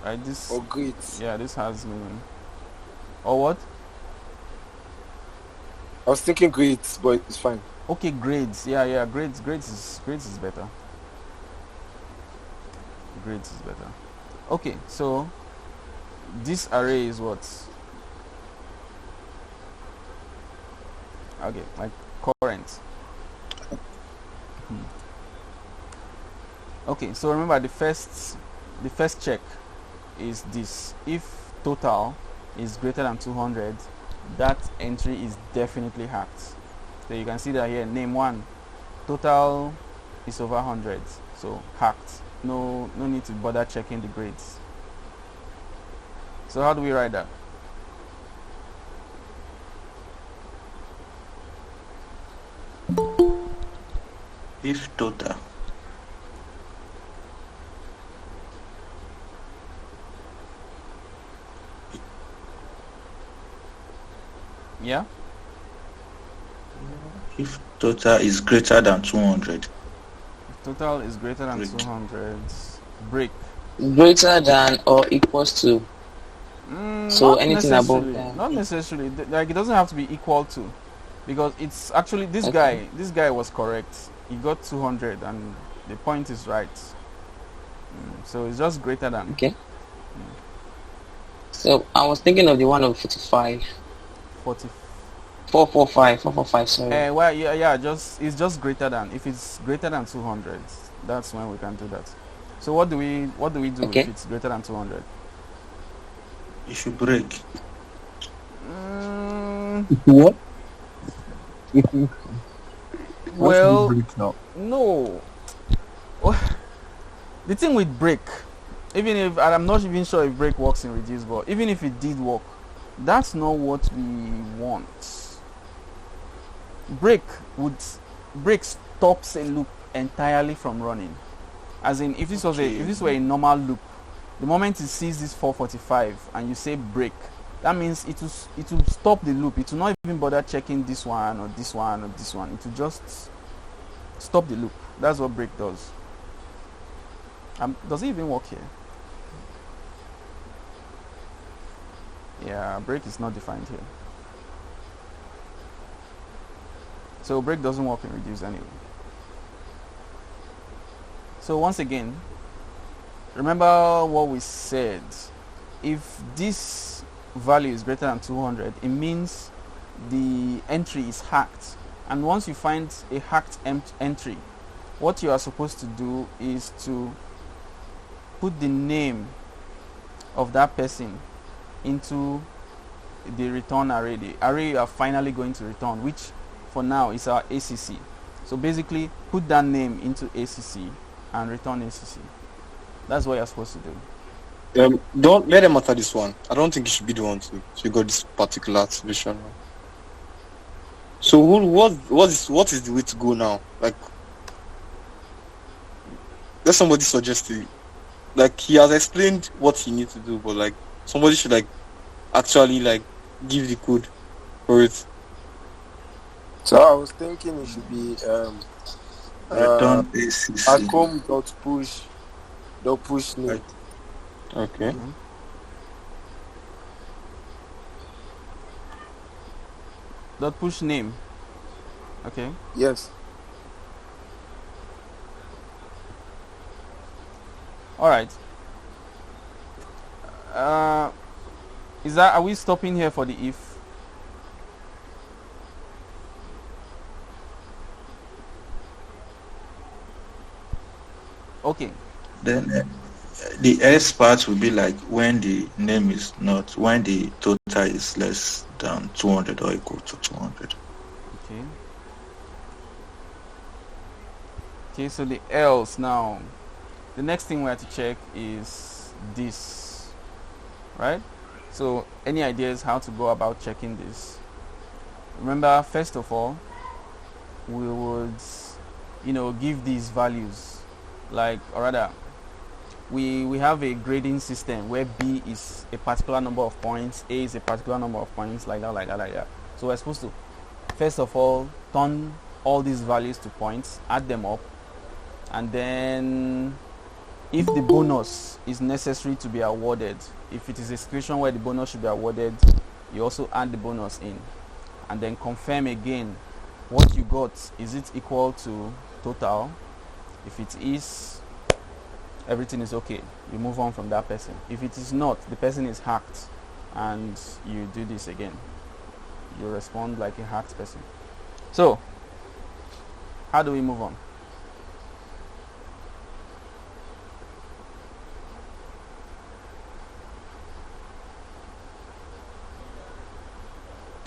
Right? This, Or grades. yeah, this has meaning. Or what? I was thinking grades, but it's fine. Okay, grades. Yeah, grades is better. Grades is better. Okay, so this array is what? Okay, like current. Okay, so remember the first check is this. If total is greater than 200, that entry is definitely hacked. So you can see that here, name 1, total is over 100, so hacked. No need to bother checking the grades. So how do we write that? If total. Yeah? If total is greater than 200. Total is greater than Break. 200. Break. Greater than or equals to. So Not anything above necessarily. that. Not necessarily. Like it doesn't have to be equal to, because it's actually this Okay. guy. This guy was correct. He got 200, and the point is right. So it's just greater than. Okay. So I was thinking of the one of 45. 40. 445, sorry. Well, yeah. It's just greater than. If it's greater than 200, that's when we can do that. So what do we do Okay. if it's greater than 200? You should break. What? Well, Break now. no. The thing with break, even if, and I'm not even sure if break works in reduce, but even if it did work, that's not what we want. Break stops a loop entirely from running. As in, if this were a normal loop, the moment it sees this 445 and you say break, that means it will stop the loop. It will not even bother checking this one or this one or this one. It will just stop the loop. That's what break does. Does it even work here? Yeah, break is not defined here. So break doesn't work in reduce anyway. So once again, remember what we said. If this value is greater than 200, it means the entry is hacked. And once you find a hacked entry, what you are supposed to do is to put the name of that person into the return array, the array you are finally going to return, which for now is our ACC. So basically, put that name into ACC and return ACC. That's what you're supposed to do. Don't let them matter this one. I don't think you should be the one to got this particular solution. So what is the way to go now? Like, let somebody suggest it. Like, he has explained what he needs to do, but like somebody should like actually like give the code for it. So I was thinking it should be Return ACC. Push name. Okay. Dot push name. Okay. Yes. All right. Are we stopping here for the if? Okay. Then the S part will be like when the name is not, when the total is less than 200 or equal to 200. Okay. Okay, so the else now. The next thing we have to check is this, right? So any ideas how to go about checking this? Remember, first of all, we would, give these values, like, or rather, we have a grading system where B is a particular number of points, A is a particular number of points, like that. So we're supposed to, first of all, turn all these values to points, add them up, and then if the bonus is necessary to be awarded, if it is a situation where the bonus should be awarded, you also add the bonus in, and then confirm again what you got. Is it equal to total? If it is, everything is okay. You move on from that person. If it is not, the person is hacked, and you do this again. You respond like a hacked person. So, how do we move on?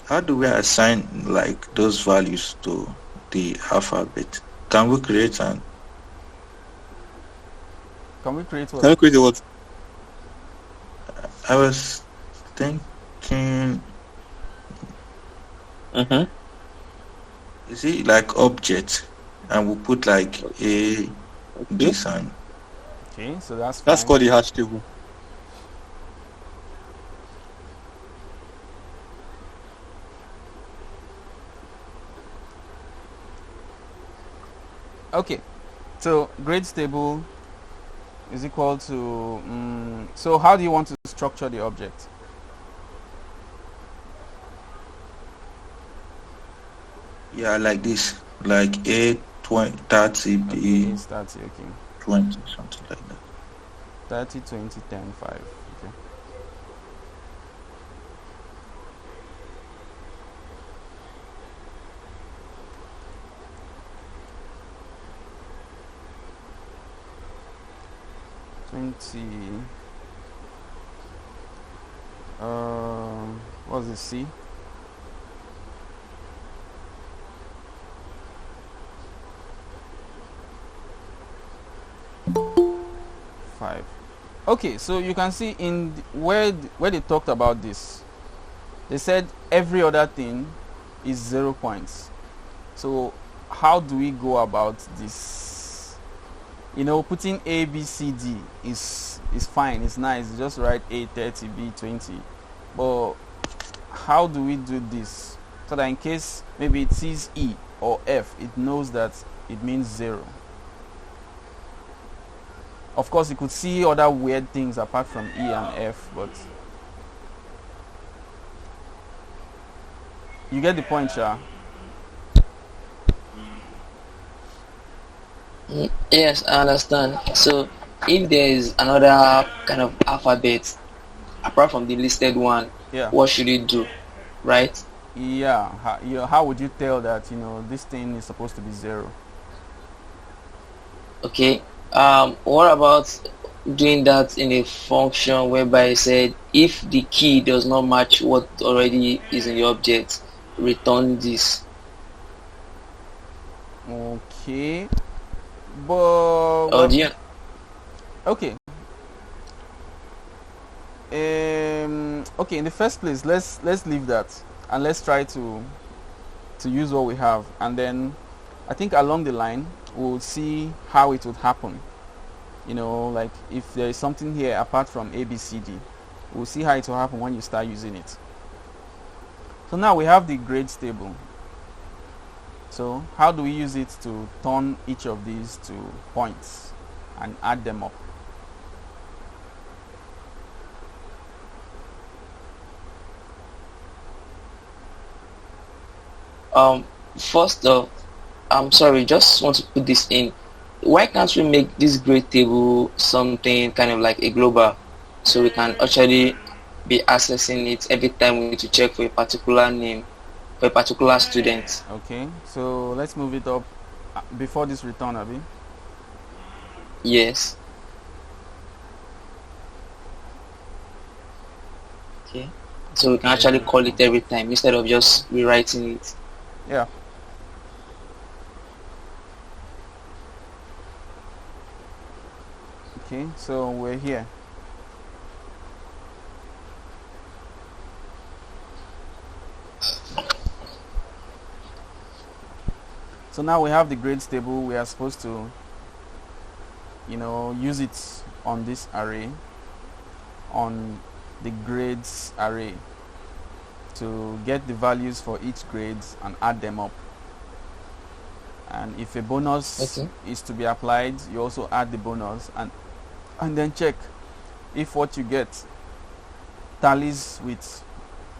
How do we assign like those values to the alphabet? Can we create an? Can we create what? Can you create the what? I was thinking, is it like object, and we'll put like a this and Okay, so that's That's fine. called the hash table. Okay, so grades table is equal to so how do you want to structure the object? yeah, like this, like A 20, 30, Okay, B it's 30, okay. 20, something like that. 30, 20, 10, 5. Okay. What's the C? Five. Okay, so you can see in where they talked about this, they said every other thing is 0 points. So how do we go about this? Putting A, B, C, D is fine, it's nice. Just write A 30, B 20. But how do we do this so that in case maybe it sees E or F, it knows that it means 0? Of course, you could see other weird things apart from E and F, but you get the point, Sha. Yes, I understand. So if there is another kind of alphabet apart from the listed one, Yeah. what should it do, right? Yeah. How would you tell that this thing is supposed to be 0? Okay. What about doing that in a function whereby it said if the key does not match what already is in the object, return this. Okay. But Or do you, okay. Okay. In the first place, let's leave that and let's try to use what we have, and then I think along the line we'll see how it would happen. Like if there is something here apart from ABCD, we'll see how it will happen when you start using it. So now we have the grades table. So how do we use it to turn each of these to points and add them up? first off, I'm sorry, just want to put this in. Why can't we make this grade table something kind of like a global, so we can actually be accessing it every time we need to check for a particular name, for a particular student? Okay, so let's move it up before this return, Abby. Yes. Okay. So we can actually call it every time instead of just rewriting it. Yeah. Okay, so we're here. So now we have the grades table. We are supposed to, use it on this array, on the grades array, to get the values for each grades and add them up. And if a bonus is to be applied, you also add the bonus and then check if what you get tallies with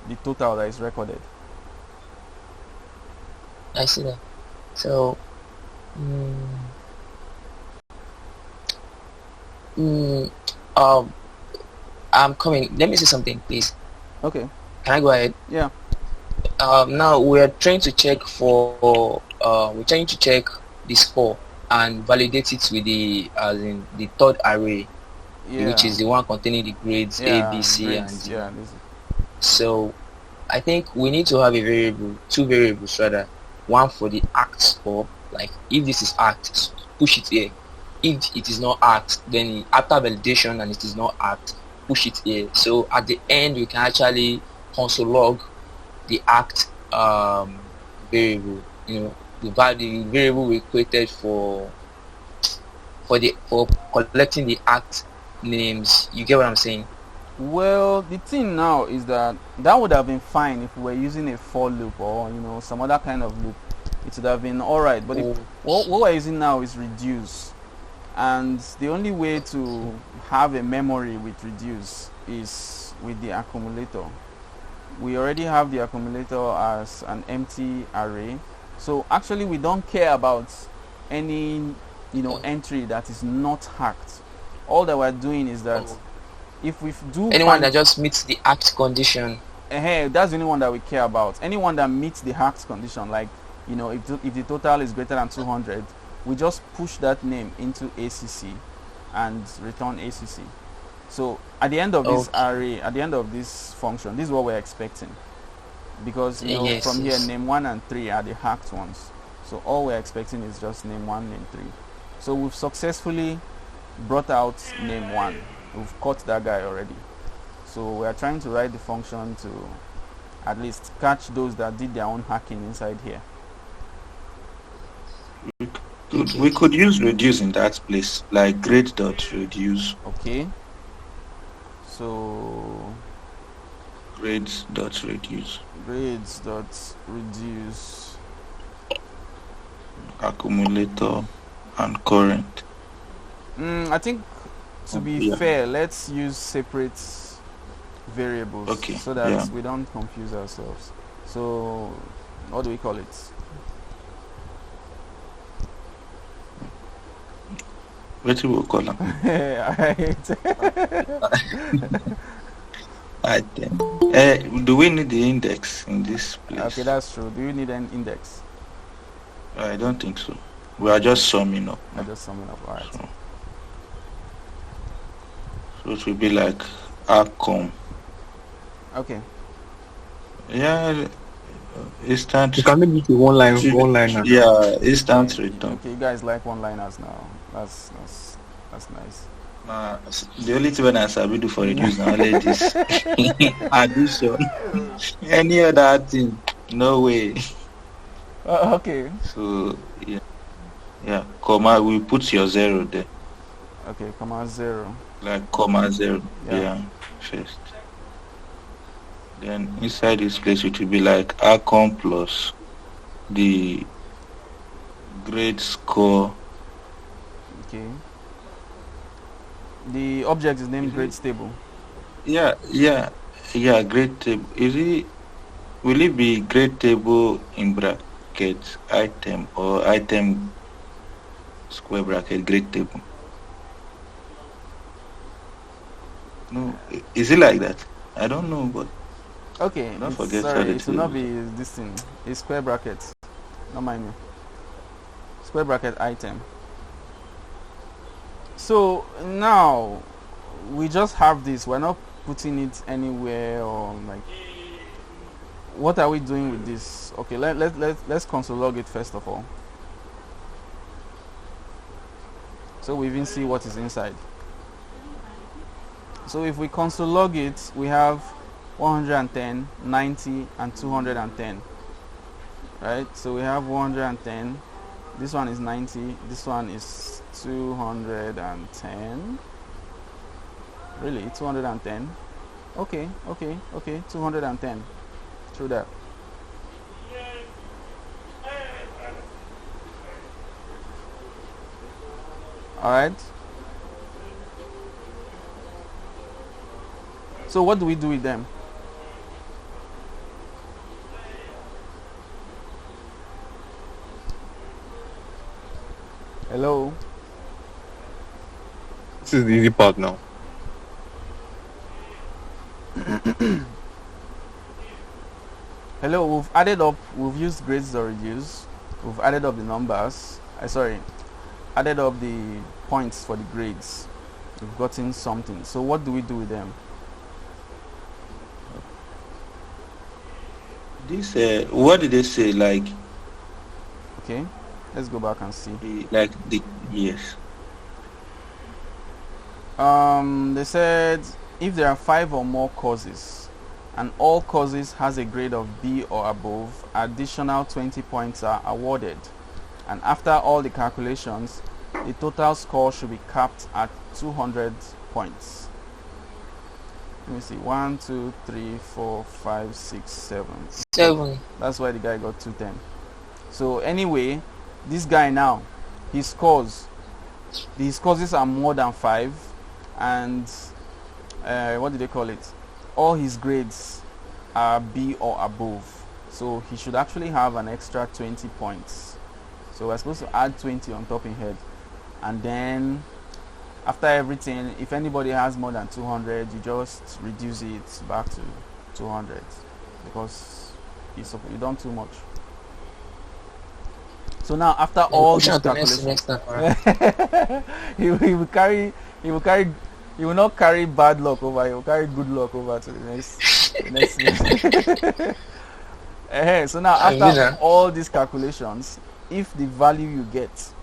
the total that is recorded. I see that. So, I'm coming. Let me say something, please. Okay. Can I go ahead? Yeah. Now we are trying to check for we're trying to check the score and validate it with the the third array, which is the one containing the grades A, B, C, and D. Yeah. So I think we need to have a variable, two variables rather. One for the act score, like if this is act, push it here. If it is not act, then after validation and it is not act, push it here. So at the end we can actually console log the act variable. The variable we created for collecting the act names. You get what I'm saying? Well, the thing now is that would have been fine if we were using a for loop or some other kind of loop. It would have been alright. But what we're using now is reduce, and the only way to have a memory with reduce is with the accumulator. We already have the accumulator as an empty array, so actually we don't care about any entry that is not hacked. All that we're doing is that if we do anyone that just meets the act condition, that's the only one that we care about. Anyone that meets the hacked condition, like if the total is greater than 200, we just push that name into ACC and return ACC. So at the end of this array, at the end of this function, this is what we're expecting, because from here name 1 and 3 are the hacked ones. So all we're expecting is just name 1, name 3. So we've successfully brought out name 1. We've caught that guy already. So we are trying to write the function to at least catch those that did their own hacking inside here. We could use reduce in that place, like grade.reduce. Okay. So grades.reduce. Grades.reduce. Accumulator and current. I think to be fair, let's use separate variables so that we don't confuse ourselves. So what do we call it? What you will call them? Alright. Item. Do we need the index in this place? Okay, that's true. Do you need an index? I don't think so. We are just summing up. I just summing up. Alright. So it will be like Acom. Okay. Yeah, instant. You can make it one liner. Yeah, instant return. Okay, you guys like one-liners now. That's nice. The only thing I sabi do for reduce now only this addition. Any other thing, no way. Okay. So yeah, comma. We put your 0 there, Okay, comma 0. like comma 0. Yeah. Yeah, first. Then inside this place it will be like Acom plus the grade score. Okay. The object is named grade stable. Yeah, grade table. Will it be grade table in bracket item or item square bracket grade table? No, is it like that? I don't know, but Okay. don't forget how Sorry, the it will not table. be this thing. It's square bracket. Not mind me. Square bracket item. So now we just have this. We're not putting it anywhere or like. What are we doing with this? Okay, let's console log it first of all. So we even see what is inside. So if we console log it, we have 110, 90, and 210. Right? So we have 110. This one is 90. This one is 210. Really? 210? Okay. 210. Through that. Alright. So what do we do with them? Hello? This is the easy part now. Hello, we've added up, we've used grades or reduce. We've added up the numbers. Added up the points for the grades. We've gotten something. So what do we do with them? This what did they say? Like Okay, let's go back and see. Yes. They said if there are 5 or more causes and all causes has a grade of B or above, additional 20 points are awarded. And after all the calculations, the total score should be capped at 200 points. Let me see. 1, 2, 3, 4, 5, 6, 7. 7. That's why the guy got 210. So anyway, this guy now, his causes are more than 5, and what do they call it? All his grades are B or above. So he should actually have an extra 20 points. So we're supposed to add 20 on top in head, and then after everything, if anybody has more than 200, you just reduce it back to 200 because you've done too much. So now after all these calculations, he will not carry bad luck over, he will carry good luck over to the next year. So now after all these calculations, if the value you get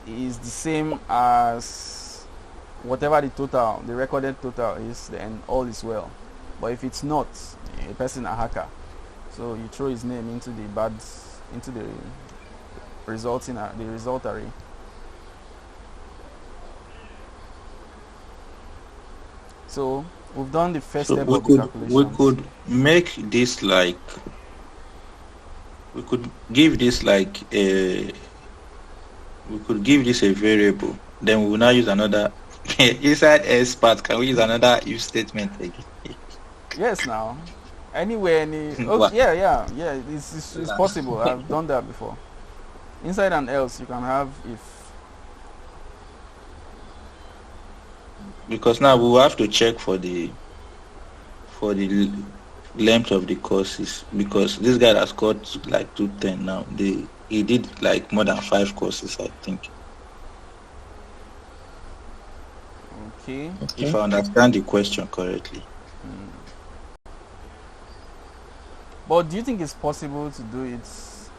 is the same as whatever the recorded total is, then all is well. But if it's not, a person a hacker, so you throw his name into the result array. So we've done the first step of the calculation. We could make this like, we could give this like a, we could give this a variable. Then we will now use another inside S part. Can we use another if statement again? Yes, now. Anywhere, yeah. It's possible. I've done that before. Inside and else, you can have if. because now we will have to check for the length of the courses, because this guy has got like 210 now. He did like more than 5 courses, I think. Okay. If I understand the question correctly. But do you think it's possible to do it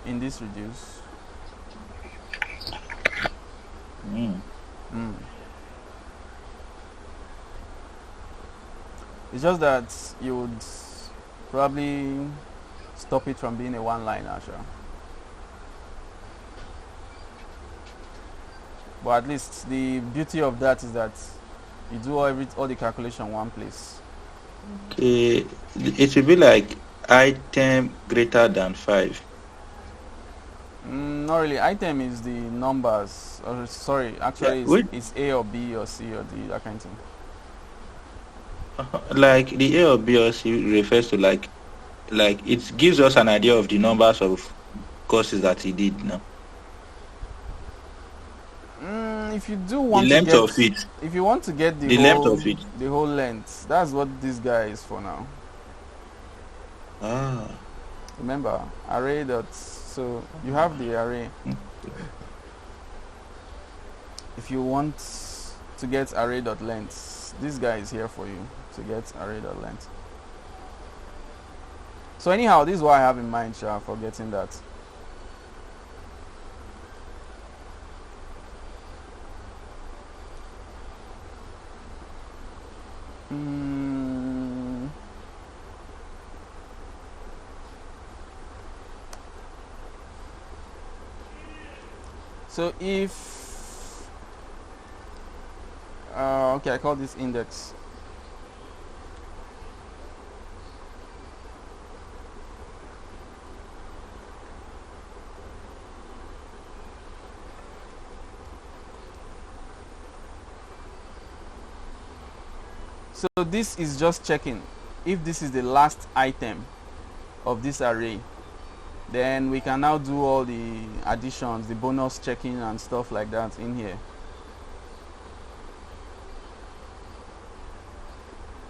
in this reduce? It's just that you would probably stop it from being a one-liner, sure. But at least the beauty of that is that you do all the calculation in one place. Okay, it will be like item greater than 5. Not really. Item is the numbers. Sorry, actually, it's A or B or C or D, that kind of thing. Like the A or B or C refers to like it gives us an idea of the numbers of courses that he did now. If you do want the length to get, of it, if you want to get the length of it, the whole length, that's what this guy is for now. Remember, array dot. So you have the array. If you want to get array dot length, this guy is here for you to get array dot length. So anyhow, this is what I have in mind, Sha, for getting that. So if okay, I call this index. So this is just checking if this is the last item of this array. Then we can now do all the additions, the bonus checking and stuff like that in here.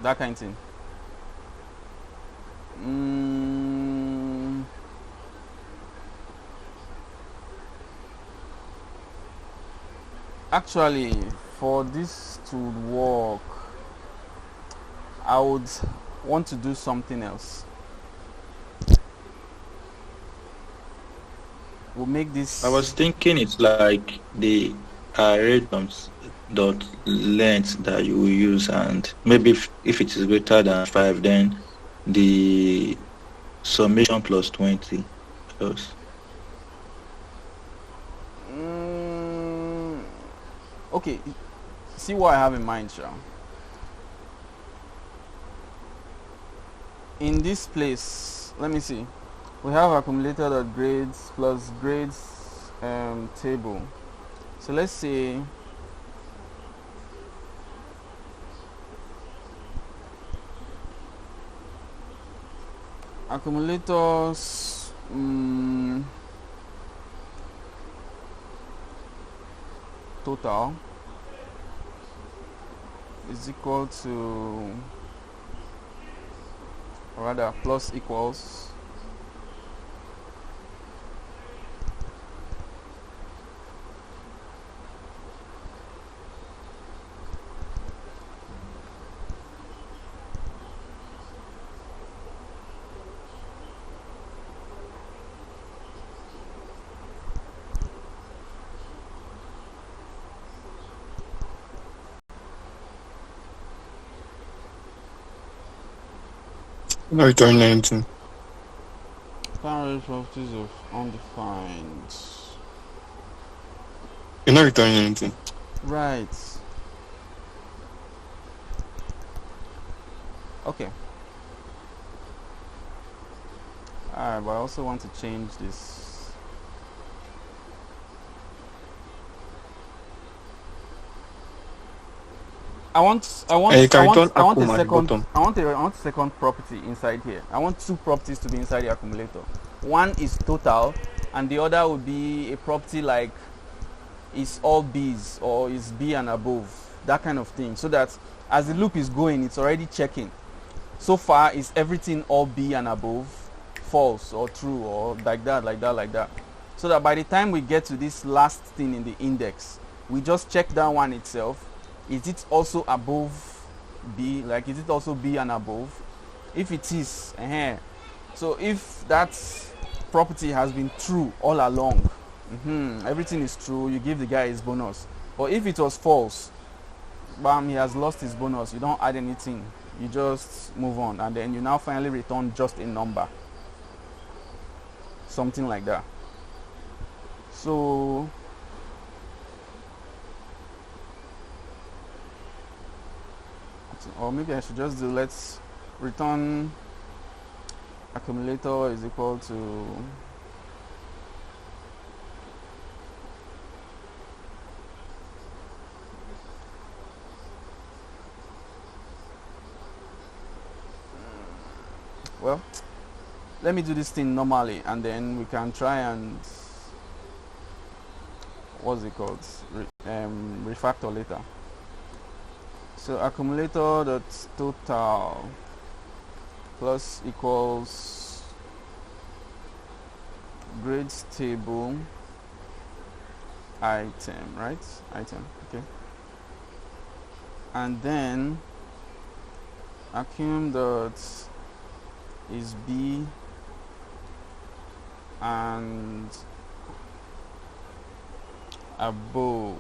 That kind of thing. Actually, for this to work, I would want to do something else. We'll make this. I was thinking it's like the array dot length that you will use, and maybe if it is greater than 5, then the summation plus 20 else. Okay, see what I have in mind, Shao. In this place, let me see. We have accumulator.grades plus grades table. So let's say accumulators total is equal to, or rather plus equals No, you don't know anything. primary properties of undefined. You're not returning anything. Right. Okay. Alright, but I also want to change this. I want a second property inside here. I want 2 properties to be inside the accumulator. One is total, and the other would be a property like is all B's or is B and above. that kind of thing, so that as the loop is going, it's already checking. So far, is everything all B and above, false or true, or like that, like that, like that. So that by the time we get to this last thing in the index, we just check that one itself. Is it also above B? Like, is it also B and above? If it is, so if that property has been true all along, everything is true, you give the guy his bonus. But if it was false, bam, he has lost his bonus. You don't add anything, you just move on, and then you now finally return just a number, something like that. So or maybe I should just do, let's return accumulator is equal to well, let me do this thing normally, and then we can try and what's it called, refactor later. So accumulator dot total plus equals grades table item, right? Item, okay. And then accum dot is B and above.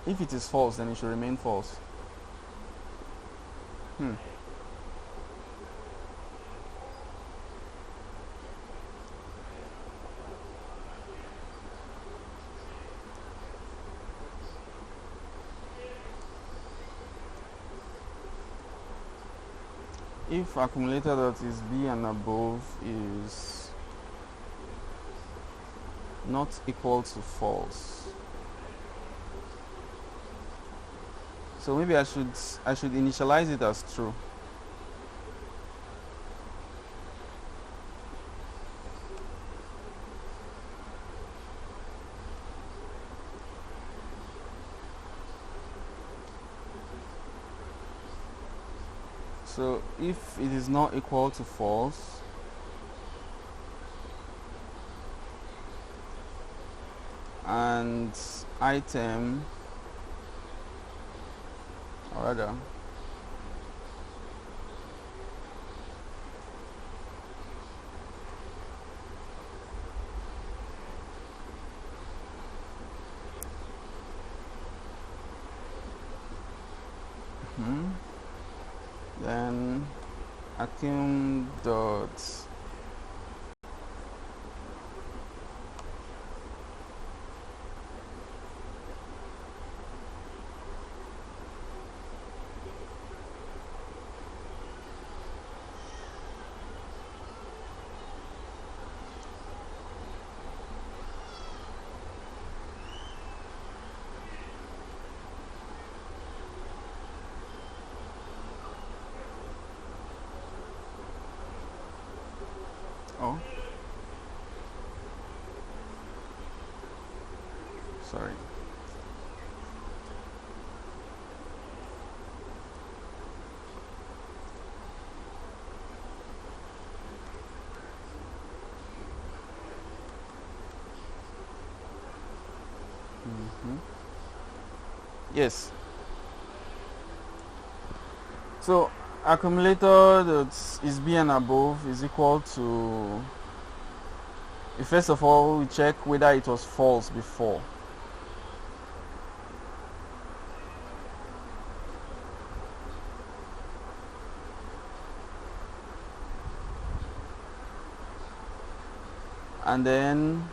If it is false, then it should remain false. If accumulator that is B and above is not equal to false, so maybe I should initialize it as true. So if it is not equal to false, and item, or rather then accum dot oh, sorry. Yes. So accumulator that is B and above is equal to, first of all, we check whether it was false before. And then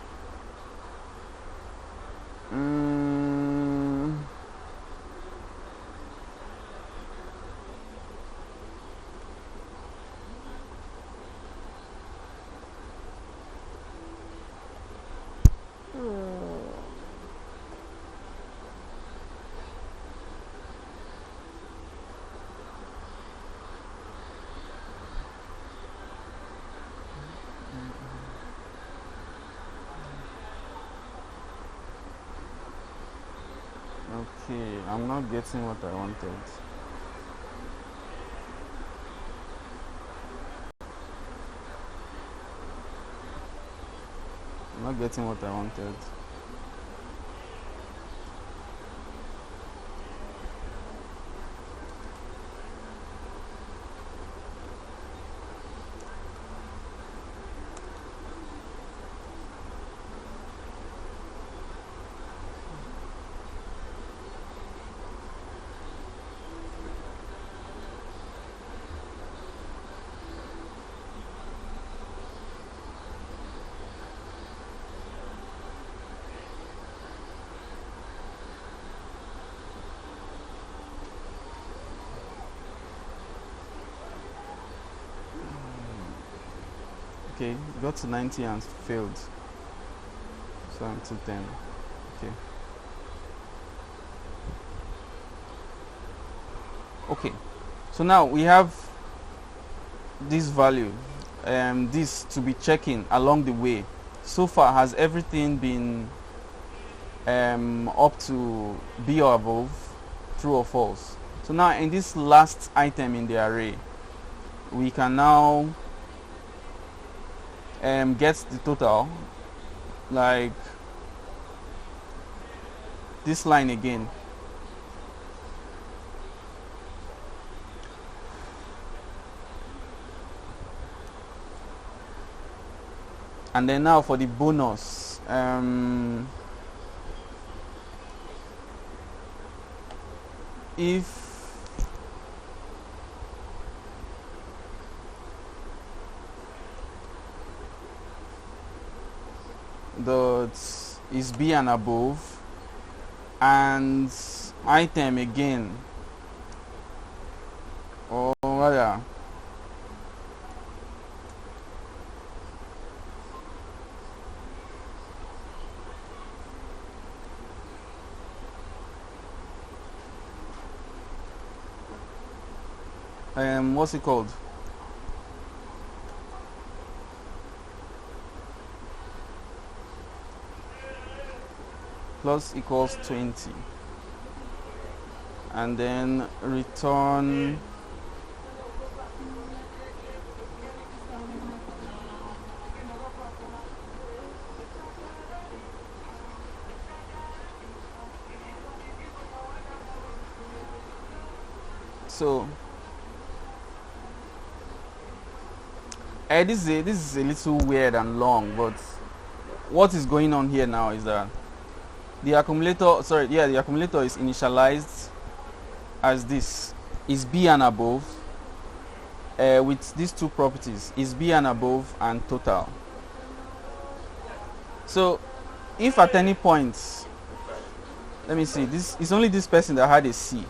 Okay, I'm not getting what I wanted. I'm not getting what I wanted. Okay, got to 90 and failed. So I'm to 10. Okay. Okay. So now we have this value, this to be checking along the way. So far, has everything been up to B or above, true or false? So now in this last item in the array, we can now get the total, like this line again. And then now for the bonus, if the is B and above, and item again, or rather what's it called? Plus equals 20, and then return so this is a little weird and long, but what is going on here now is that the accumulator is initialized as this is B and above, with these two properties, is B and above and total. So if at any point, let me see, this is only this person that had a C.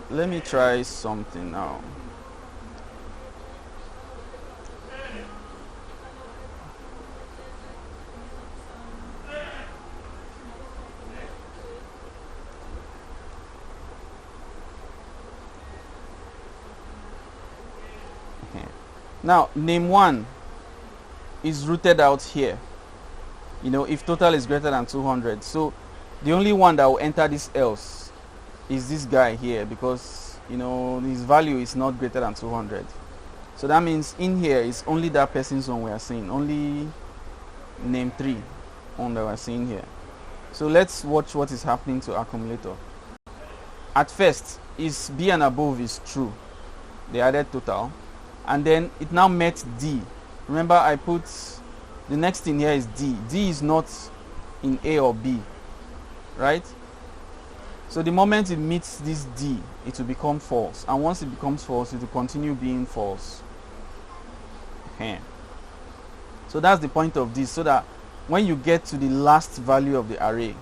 Let me try something now. Now, name 1 is rooted out here. You know, if total is greater than 200. So, the only one that will enter this else is this guy here, because, you know, his value is not greater than 200. So, that means in here is only that person's one we are seeing. Only name 3 on that we are seeing here. So, let's watch what is happening to accumulator. At first, is B and above is true. They added total. And then it now met D. Remember, I put the next thing here is D. D is not in A or B, right? So the moment it meets this D, it will become false. And once it becomes false, it will continue being false. Okay. So that's the point of this, so that when you get to the last value of the array,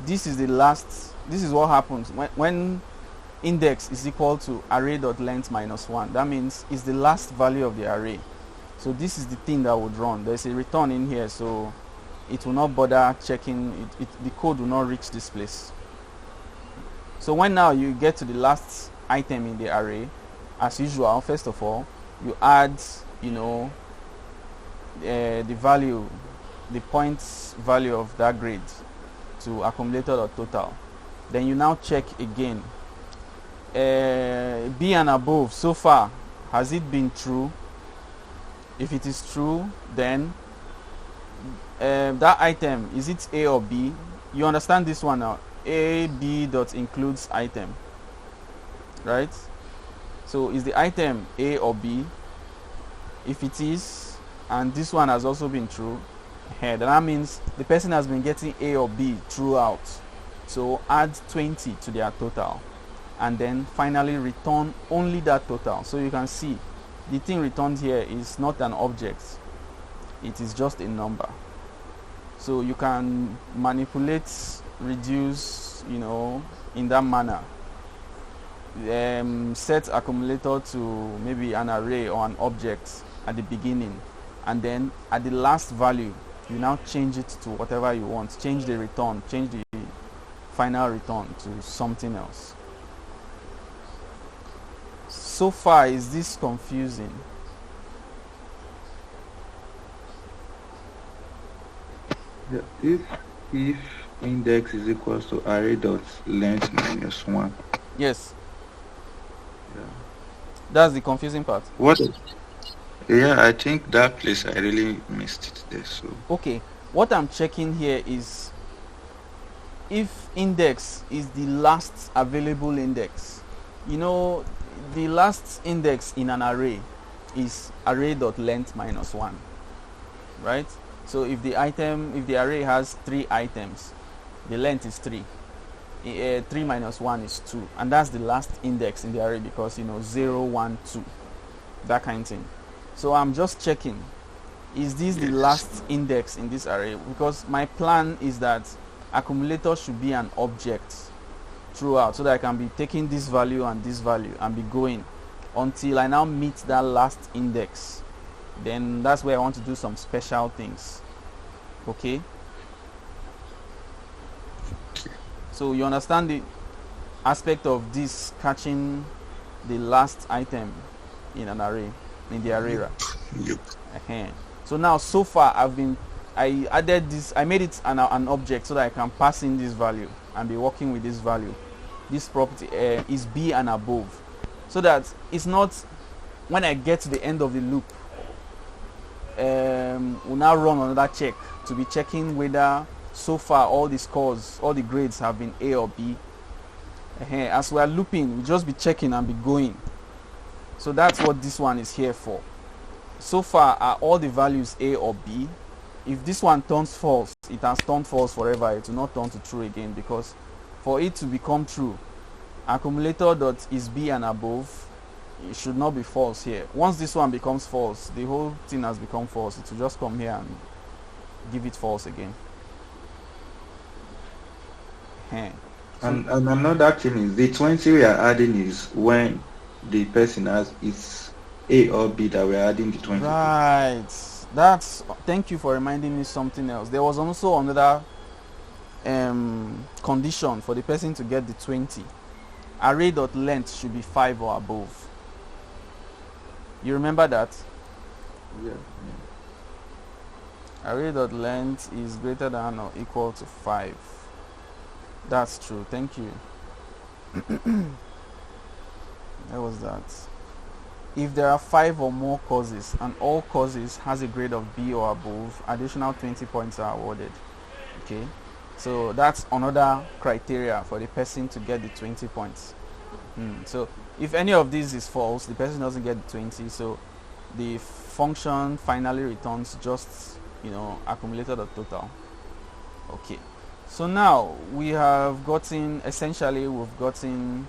this is the last, this is what happens when index is equal to array.length minus 1. That means it's the last value of the array. So this is the thing that would run. There's a return in here, so it will not bother checking the code will not reach this place. So when now you get to the last item in the array, as usual, first of all you add, you know, the value, the points value of that grade to accumulator.total. Then you now check again. B and above, so far, has it been true? If it is true, then that item, is it A or B? You understand this one now? A, B dot includes item, right? So is the item A or B? If it is, and this one has also been true, then that means the person has been getting A or B throughout. So add 20 to their total, and then finally return only that total. So you can see the thing returned here is not an object, it is just a number. So you can manipulate, reduce, in that manner. Set accumulator to maybe an array or an object at the beginning, and then at the last value you now change it to whatever you want. Change the return, change the final return to something else. So far, is this confusing? Yeah, if index is equals to array dot length minus 1. Yes. Yeah. That's the confusing part. What? Yeah, I think that place I really missed it there. So okay, what I'm checking here is if index is the last available index. The last index in an array is array.length minus 1, right? So if the array has 3 items, the length is 3. 3 minus 1 is 2, and that's the last index in the array because 0, 1, 2, that kind of thing. So I'm just checking, is this the last index in this array? Because my plan is that accumulator should be an object throughout, so that I can be taking this value and be going until I now meet that last index. Then that's where I want to do some special things. Okay, so you understand the aspect of this catching the last item in an array, in the array, right? Yep. So now, so far I added this, I made it an object so that I can pass in this value and be working with this value. This property is B and above, so that it's not when I get to the end of the loop, we'll now run another check to be checking whether so far all the scores, all the grades have been A or B. As we are looping, we just be checking and be going. So that's what this one is here for. So far, are all the values A or B? If this one turns false, it has turned false forever. It will not turn to true again, because for it to become true, accumulator dot is B and above, it should not be false here. Once this one becomes false, the whole thing has become false. It will just come here and give it false again. And another thing is the 20 we are adding is when the person has it's A or B that we're adding the 20. Right. Thank you for reminding me something else. There was also another condition for the person to get the 20. Array.length should be 5 or above. You remember that? Yeah. Array.length is greater than or equal to 5. That's true. Thank you. Where was that? If there are 5 or more courses and all courses has a grade of B or above, additional 20 points are awarded. Okay, so that's another criteria for the person to get the 20 points. So if any of these is false, the person doesn't get the 20, so the function finally returns just accumulated or total. Okay, so now we have gotten, essentially we've gotten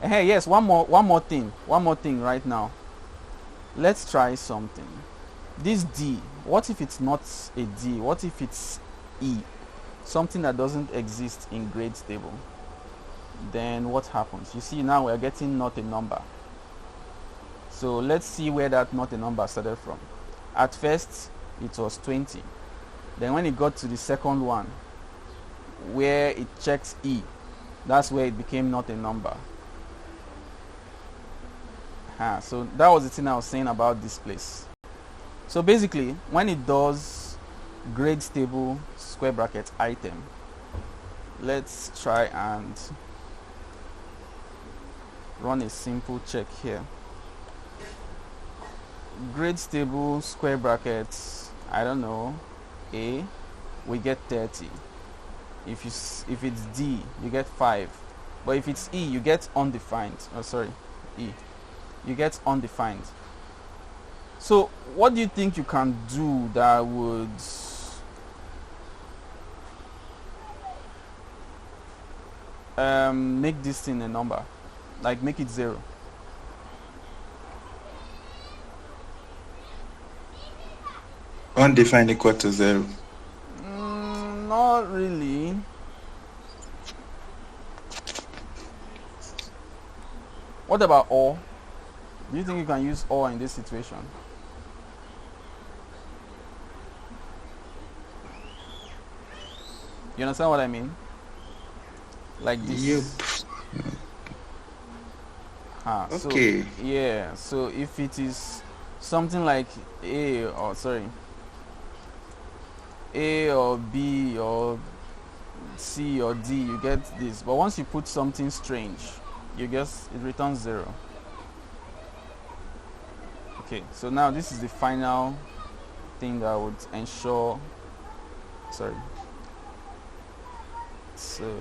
hey, yes, one more thing right now. Let's try something. This D, what if it's not a D? What if it's E? Something that doesn't exist in grades table. Then what happens? You see, now we're getting not a number. So let's see where that not a number started from. At first, it was 20. Then when it got to the second one, where it checks E, that's where it became not a number. So that was the thing I was saying about this place. So basically, when it does grades table square bracket item. Let's try and run a simple check here. Grades table square brackets, I don't know, A, we get 30. If it's D, you get 5. But if it's E, you get undefined. Oh, sorry, E, you get undefined. So what do you think you can do that would make this thing a number, like make it 0? Undefined equal to 0. Not really. What about or? Do you think you can use or in this situation? You understand what I mean? Like this. Yep. Okay. So, yeah. So if it is something like A or B or C or D, you get this. But once you put something strange, you guess it returns 0. Okay. So now this is the final thing that would ensure. Sorry. So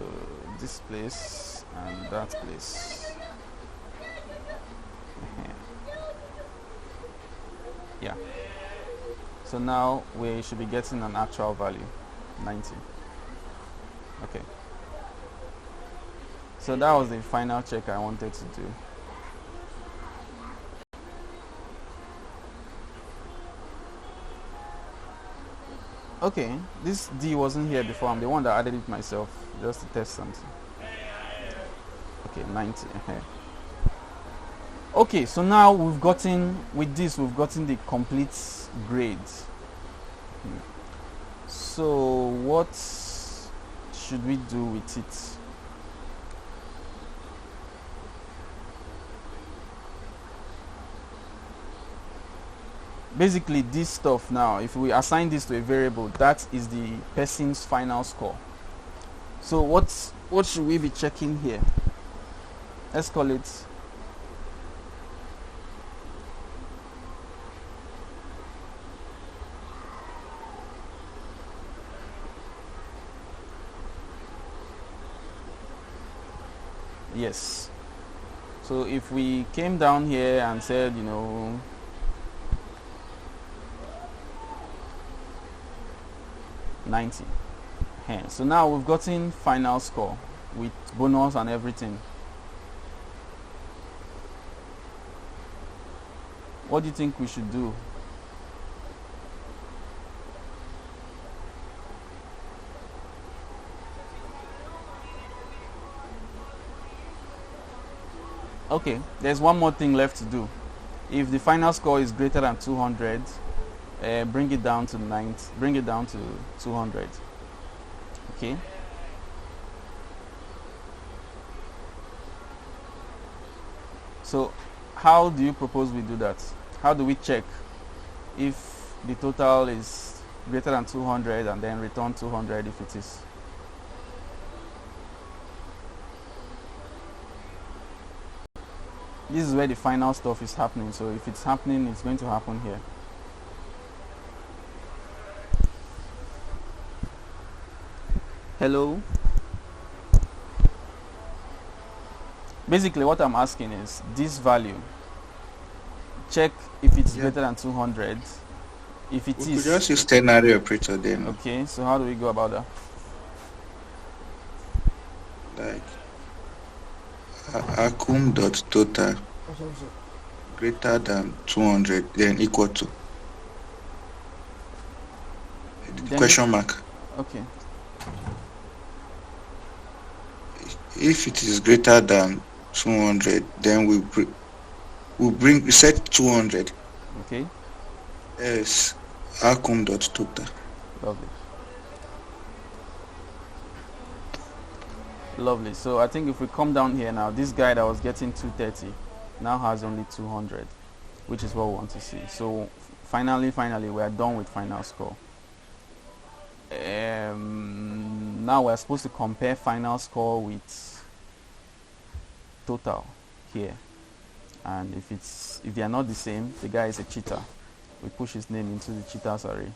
this place and that place. Yeah. So now we should be getting an actual value, 90. Okay. So that was the final check I wanted to do. Okay, this D wasn't here before. I'm the one that added it myself just to test something. Okay, 90. Okay, so now we've gotten the complete grade. So what should we do with it? Basically this stuff now, if we assign this to a variable, that is the person's final score. So what should we be checking here? Let's call it yes. So if we came down here and said, 90. So now we've gotten final score with bonus and everything. What do you think we should do? Okay, there's one more thing left to do. If the final score is greater than 200, bring it down to 90. Bring it down to 200. Okay. So, how do you propose we do that? How do we check if the total is greater than 200 and then return 200 if it is? This is where the final stuff is happening. So if it's happening, it's going to happen here. Hello? Basically what I'm asking is this value. Check if it's greater than 200. If it is, we could just use ternary operator then. Okay, so how do we go about that? Like accum.total greater than 200 then equal to Then question mark. Okay. If it is greater than 200, then we set 200 Okay. as accum.total. Lovely. Lovely. So I think if we come down here now, this guy that was getting 230 now has only 200, which is what we want to see. So finally we are done with final score. Now we're supposed to compare final score with total here, and if they are not the same, the guy is a cheater. We push his name into the cheaters array.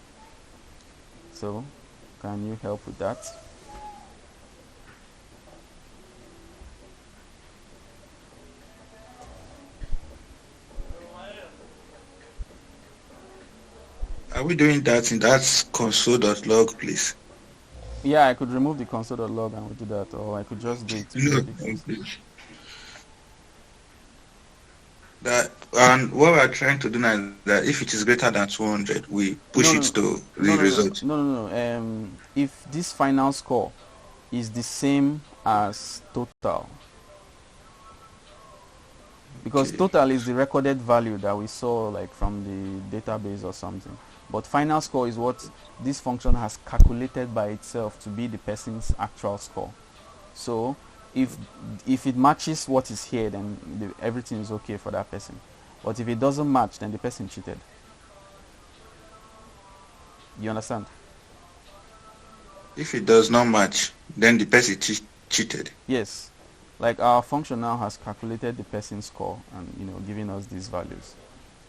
So can you help with that? Are we doing that in that console.log, please? Yeah, I could remove the console.log and we'll do that, or I could just do it. No, please. That, and what we're trying to do now is that if it is greater than 200, we push it to the result. No. If this final score is the same as total, because total is the recorded value that we saw like from the database or something, but final score is what this function has calculated by itself to be the person's actual score. So if it matches what is here, then everything is okay for that person. But if it doesn't match, then the person cheated. You understand? If it does not match, then the person cheated. Yes. Like our function now has calculated the person's score and giving us these values.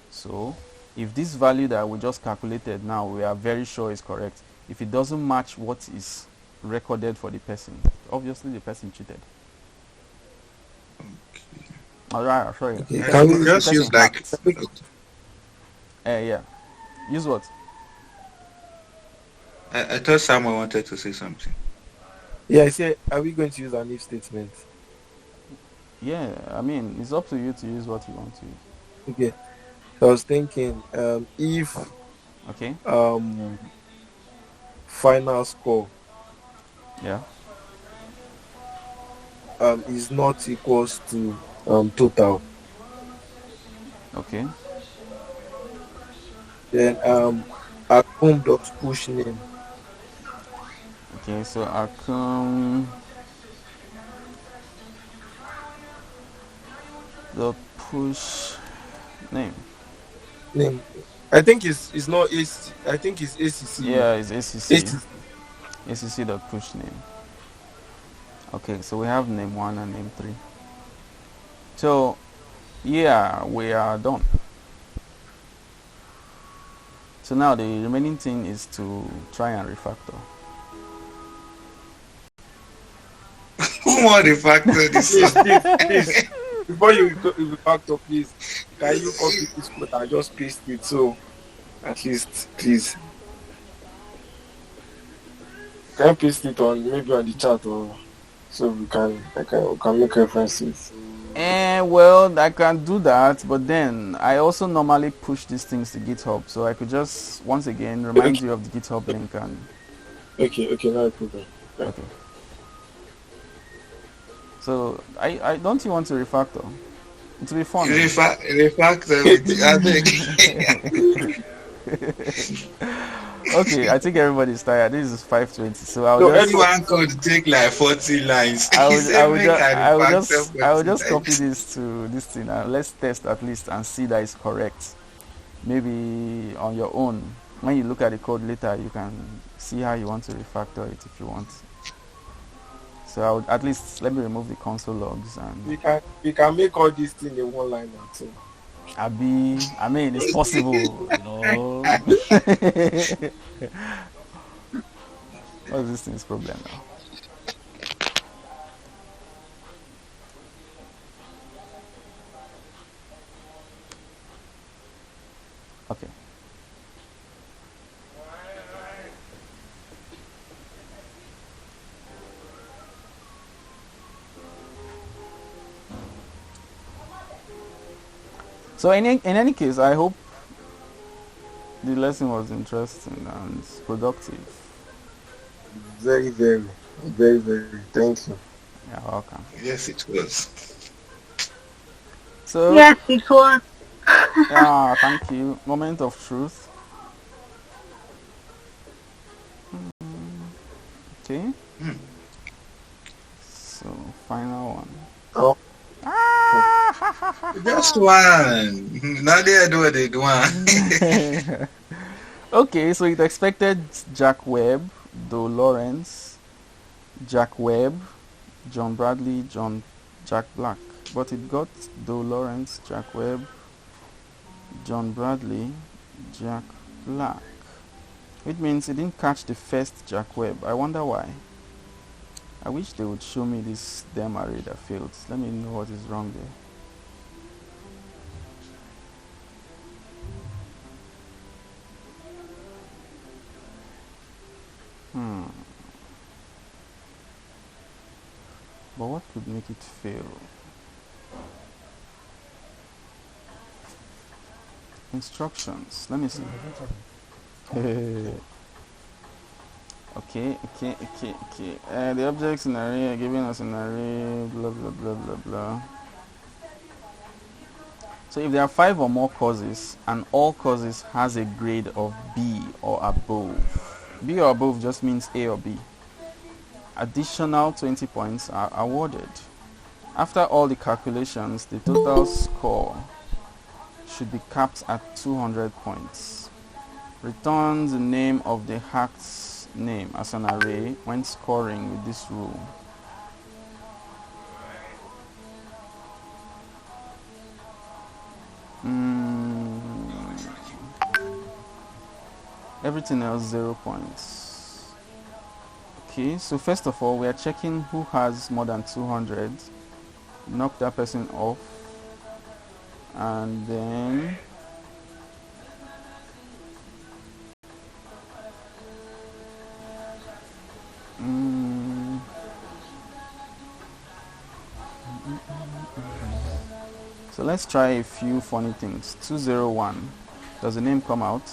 So if this value that we just calculated now, we are very sure is correct. If it doesn't match what is recorded for the person, obviously the person cheated. Alright, sorry. Okay. Can we just use like... yeah. Use what? I thought someone wanted to say something. Yeah, I said, are we going to use an if statement? Yeah, I mean, it's up to you to use what you want to use. Okay. So I was thinking, if final score is not equals to total. Okay. Then Akum dot push name. Okay, so Akum dot push name. I think it's not AC. I think it's ACC. Yeah, it's ACC. ACC dot push name. Okay, so we have name 1 and name 3. So yeah, we are done. So now the remaining thing is to try and refactor. Who want to refactor this? Please. Before you refactor, please, can you copy this code and just paste it? So at least, please, can you paste it on maybe on the chat, or so we can make references. Well, I can do that, but then I also normally push these things to GitHub, so I could just once again remind you of the GitHub link and. Okay, no problem. Okay. So I don't you want to refactor? It will be fun. Refactor. Okay, I think everybody's tired. This is 5:20, so anyone could take like 40 lines. I will just copy this to this thing and let's test at least and see that it's correct. Maybe on your own, when you look at the code later, you can see how you want to refactor it if you want. So I would at least let me remove the console logs and we can make all these things in one line now too. I mean, it's possible, What's this thing's problem now? Okay. So in any case, I hope the lesson was interesting and productive. Very, very, very, very. Thank you. You're welcome. Yes, it was. So yes, it was. yeah, thank you. Moment of truth. Okay. So final one. Oh. Just one. Now they do what they do. Okay, so it expected Jack Webb Doe Lawrence, Jack Webb, John Bradley, Jack Black. But it got Doe Lawrence, Jack Webb, John Bradley, Jack Black. Which means it didn't catch the first Jack Webb. I wonder why. I wish they would show me this damn array that failed. Let me know what is wrong there. But what could make it fail? Instructions. Let me see. Okay. The objects in array are giving us an array, blah blah blah blah blah. So if there are 5 or more causes and all causes has a grade of B or above, B or above just means A or B, additional 20 points are awarded. After all the calculations, the total score should be capped at 200 points. Return the name of the hacked name as an array when scoring with this rule. Everything else 0 points. Okay, so first of all we are checking who has more than 200. Knock that person off, and then so let's try a few funny things. 201, does the name come out?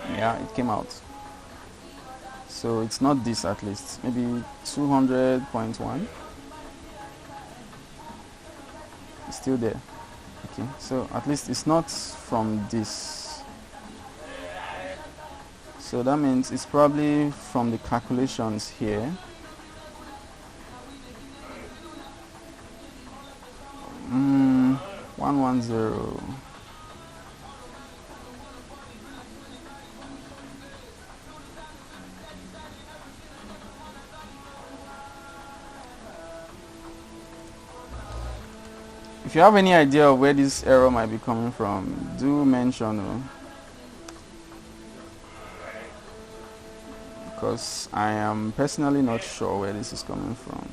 Yeah, it came out. So it's not this, at least maybe 200.1. It's still there. Okay, so at least it's not from this. So that means it's probably from the calculations here. Mm, 110. If you have any idea of where this error might be coming from, do mention, because I am personally not sure where this is coming from.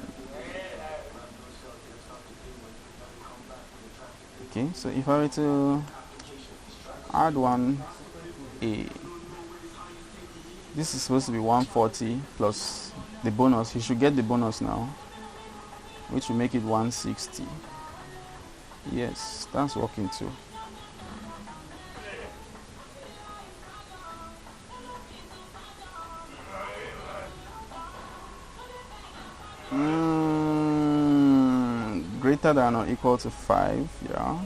Okay, so if I were to add 1A, this is supposed to be 140 plus the bonus. You should get the bonus now, which will make it 160. Yes, that's working too. Greater than or equal to 5, yeah.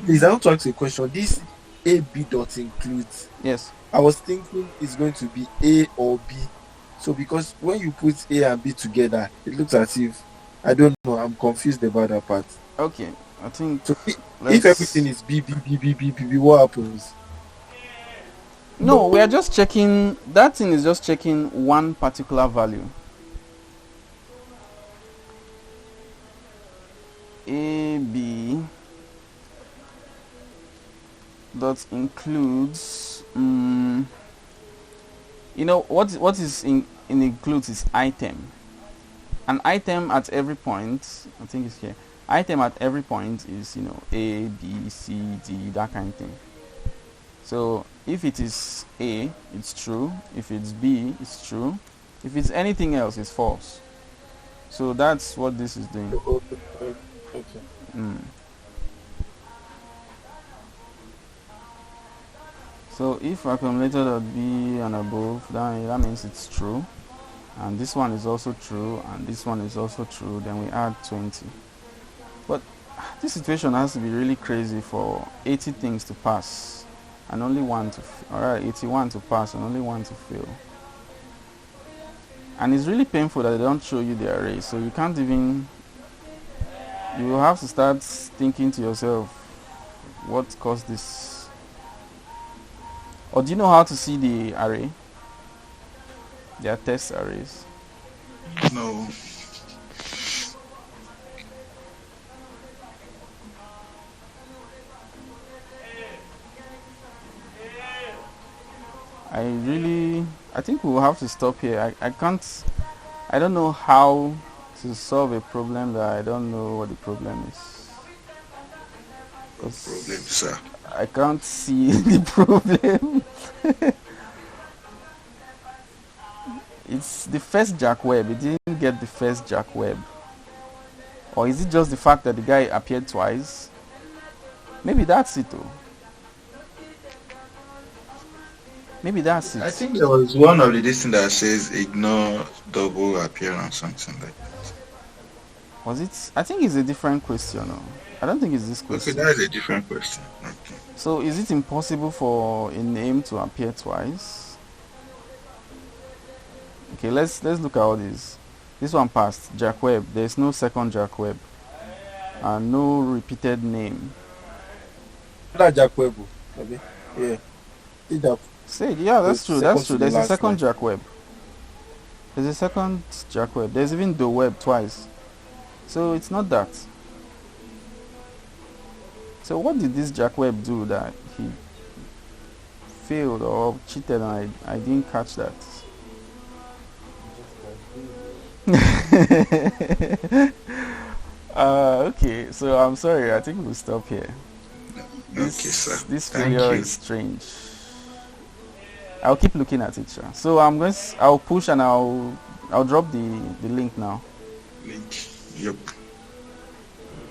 Please, I want to ask a question. This AB dot includes. Yes. I was thinking it's going to be A or B. So because when you put A and B together, it looks as if, I don't know, I'm confused about that part. Okay, I think so. If everything is B, what happens? No, we are just checking. That thing is just checking one particular value. AB dot includes. You know what is in includes is item. An item at every point, I think it's here. Item at every point is, you know, A, B, C, D, that kind of thing. So if it is A, it's true. If it's B, it's true. If it's anything else, it's false. So that's what this is doing. Okay. So if accumulator.b and above, that means it's true, and this one is also true, and this one is also true. Then we add 20. But this situation has to be really crazy for 80 things to pass and only one to 81 to pass and only one to fail. And it's really painful that they don't show you the array, so you can't even. You will have to start thinking to yourself, what caused this. Or do you know how to see the array? Their test arrays. No. I think we'll have to stop here. I don't know how to solve a problem that I don't know what the problem is. No problem, sir. I can't see the problem. It's the first Jack Webb. It didn't get the first Jack Webb. Or is it just the fact that the guy appeared twice? Maybe that's it though. Maybe that's it. I think there was one of the things that says ignore double appearance, something like that. Was it? I think it's a different question. No? I don't think it's this question. Okay, that is a different question. Okay. So is it impossible for a name to appear twice? Okay, let's look at all these. This one passed. Jack Webb. There's no second Jack Webb. And no repeated name. That Jack Webb. Okay. Yeah. See that. Say, yeah, that's true. That's true. There's a second one. Jack Webb. There's a second Jack Webb. There's even the Webb twice. So it's not that. So what did this Jack Webb do that he failed or cheated and I didn't catch that? Okay, so I'm sorry. I think we'll stop here. Okay, sir. This Thank failure you. is strange. I'll keep looking at it, sure. So I'll push and I'll drop the link now. Link. Yep.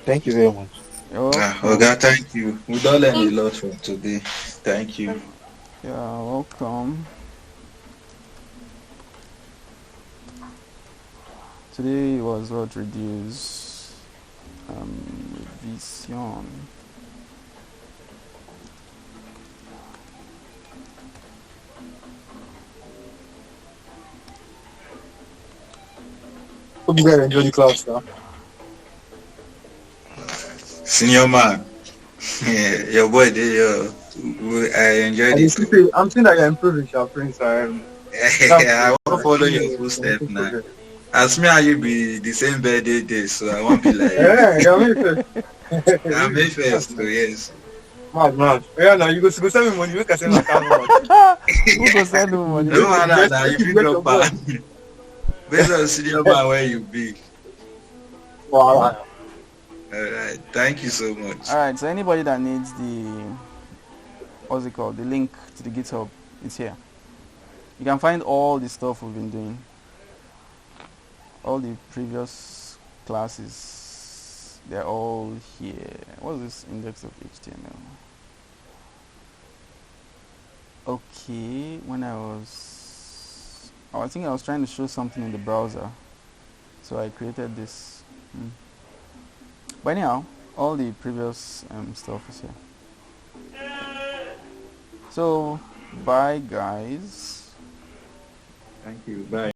Thank you very much. Okay, thank you. We don't learn a lot from today. Thank you. Yeah, welcome. Today was what reduce revision. Hope you guys enjoy the class now. Senior man. Yeah, your boy there, I enjoyed it. I'm seeing that you're improving, Sha Prince. I won't follow your footsteps now. As me and you be the same birthday day, so I won't be like I'm May first, so yes. Man. Yeah, now you go send me money. You can send my account. Who go send you money? No matter now, if you drop back. Based on senior man where you be. Wow. Alright, thank you so much. Alright, so anybody that needs what's it called? The link to the GitHub, it's here. You can find all the stuff we've been doing. All the previous classes, they're all here. What's this index of HTML? Okay, I think I was trying to show something in the browser, so I created this. But anyhow, all the previous stuff is here. So, bye guys. Thank you. Bye.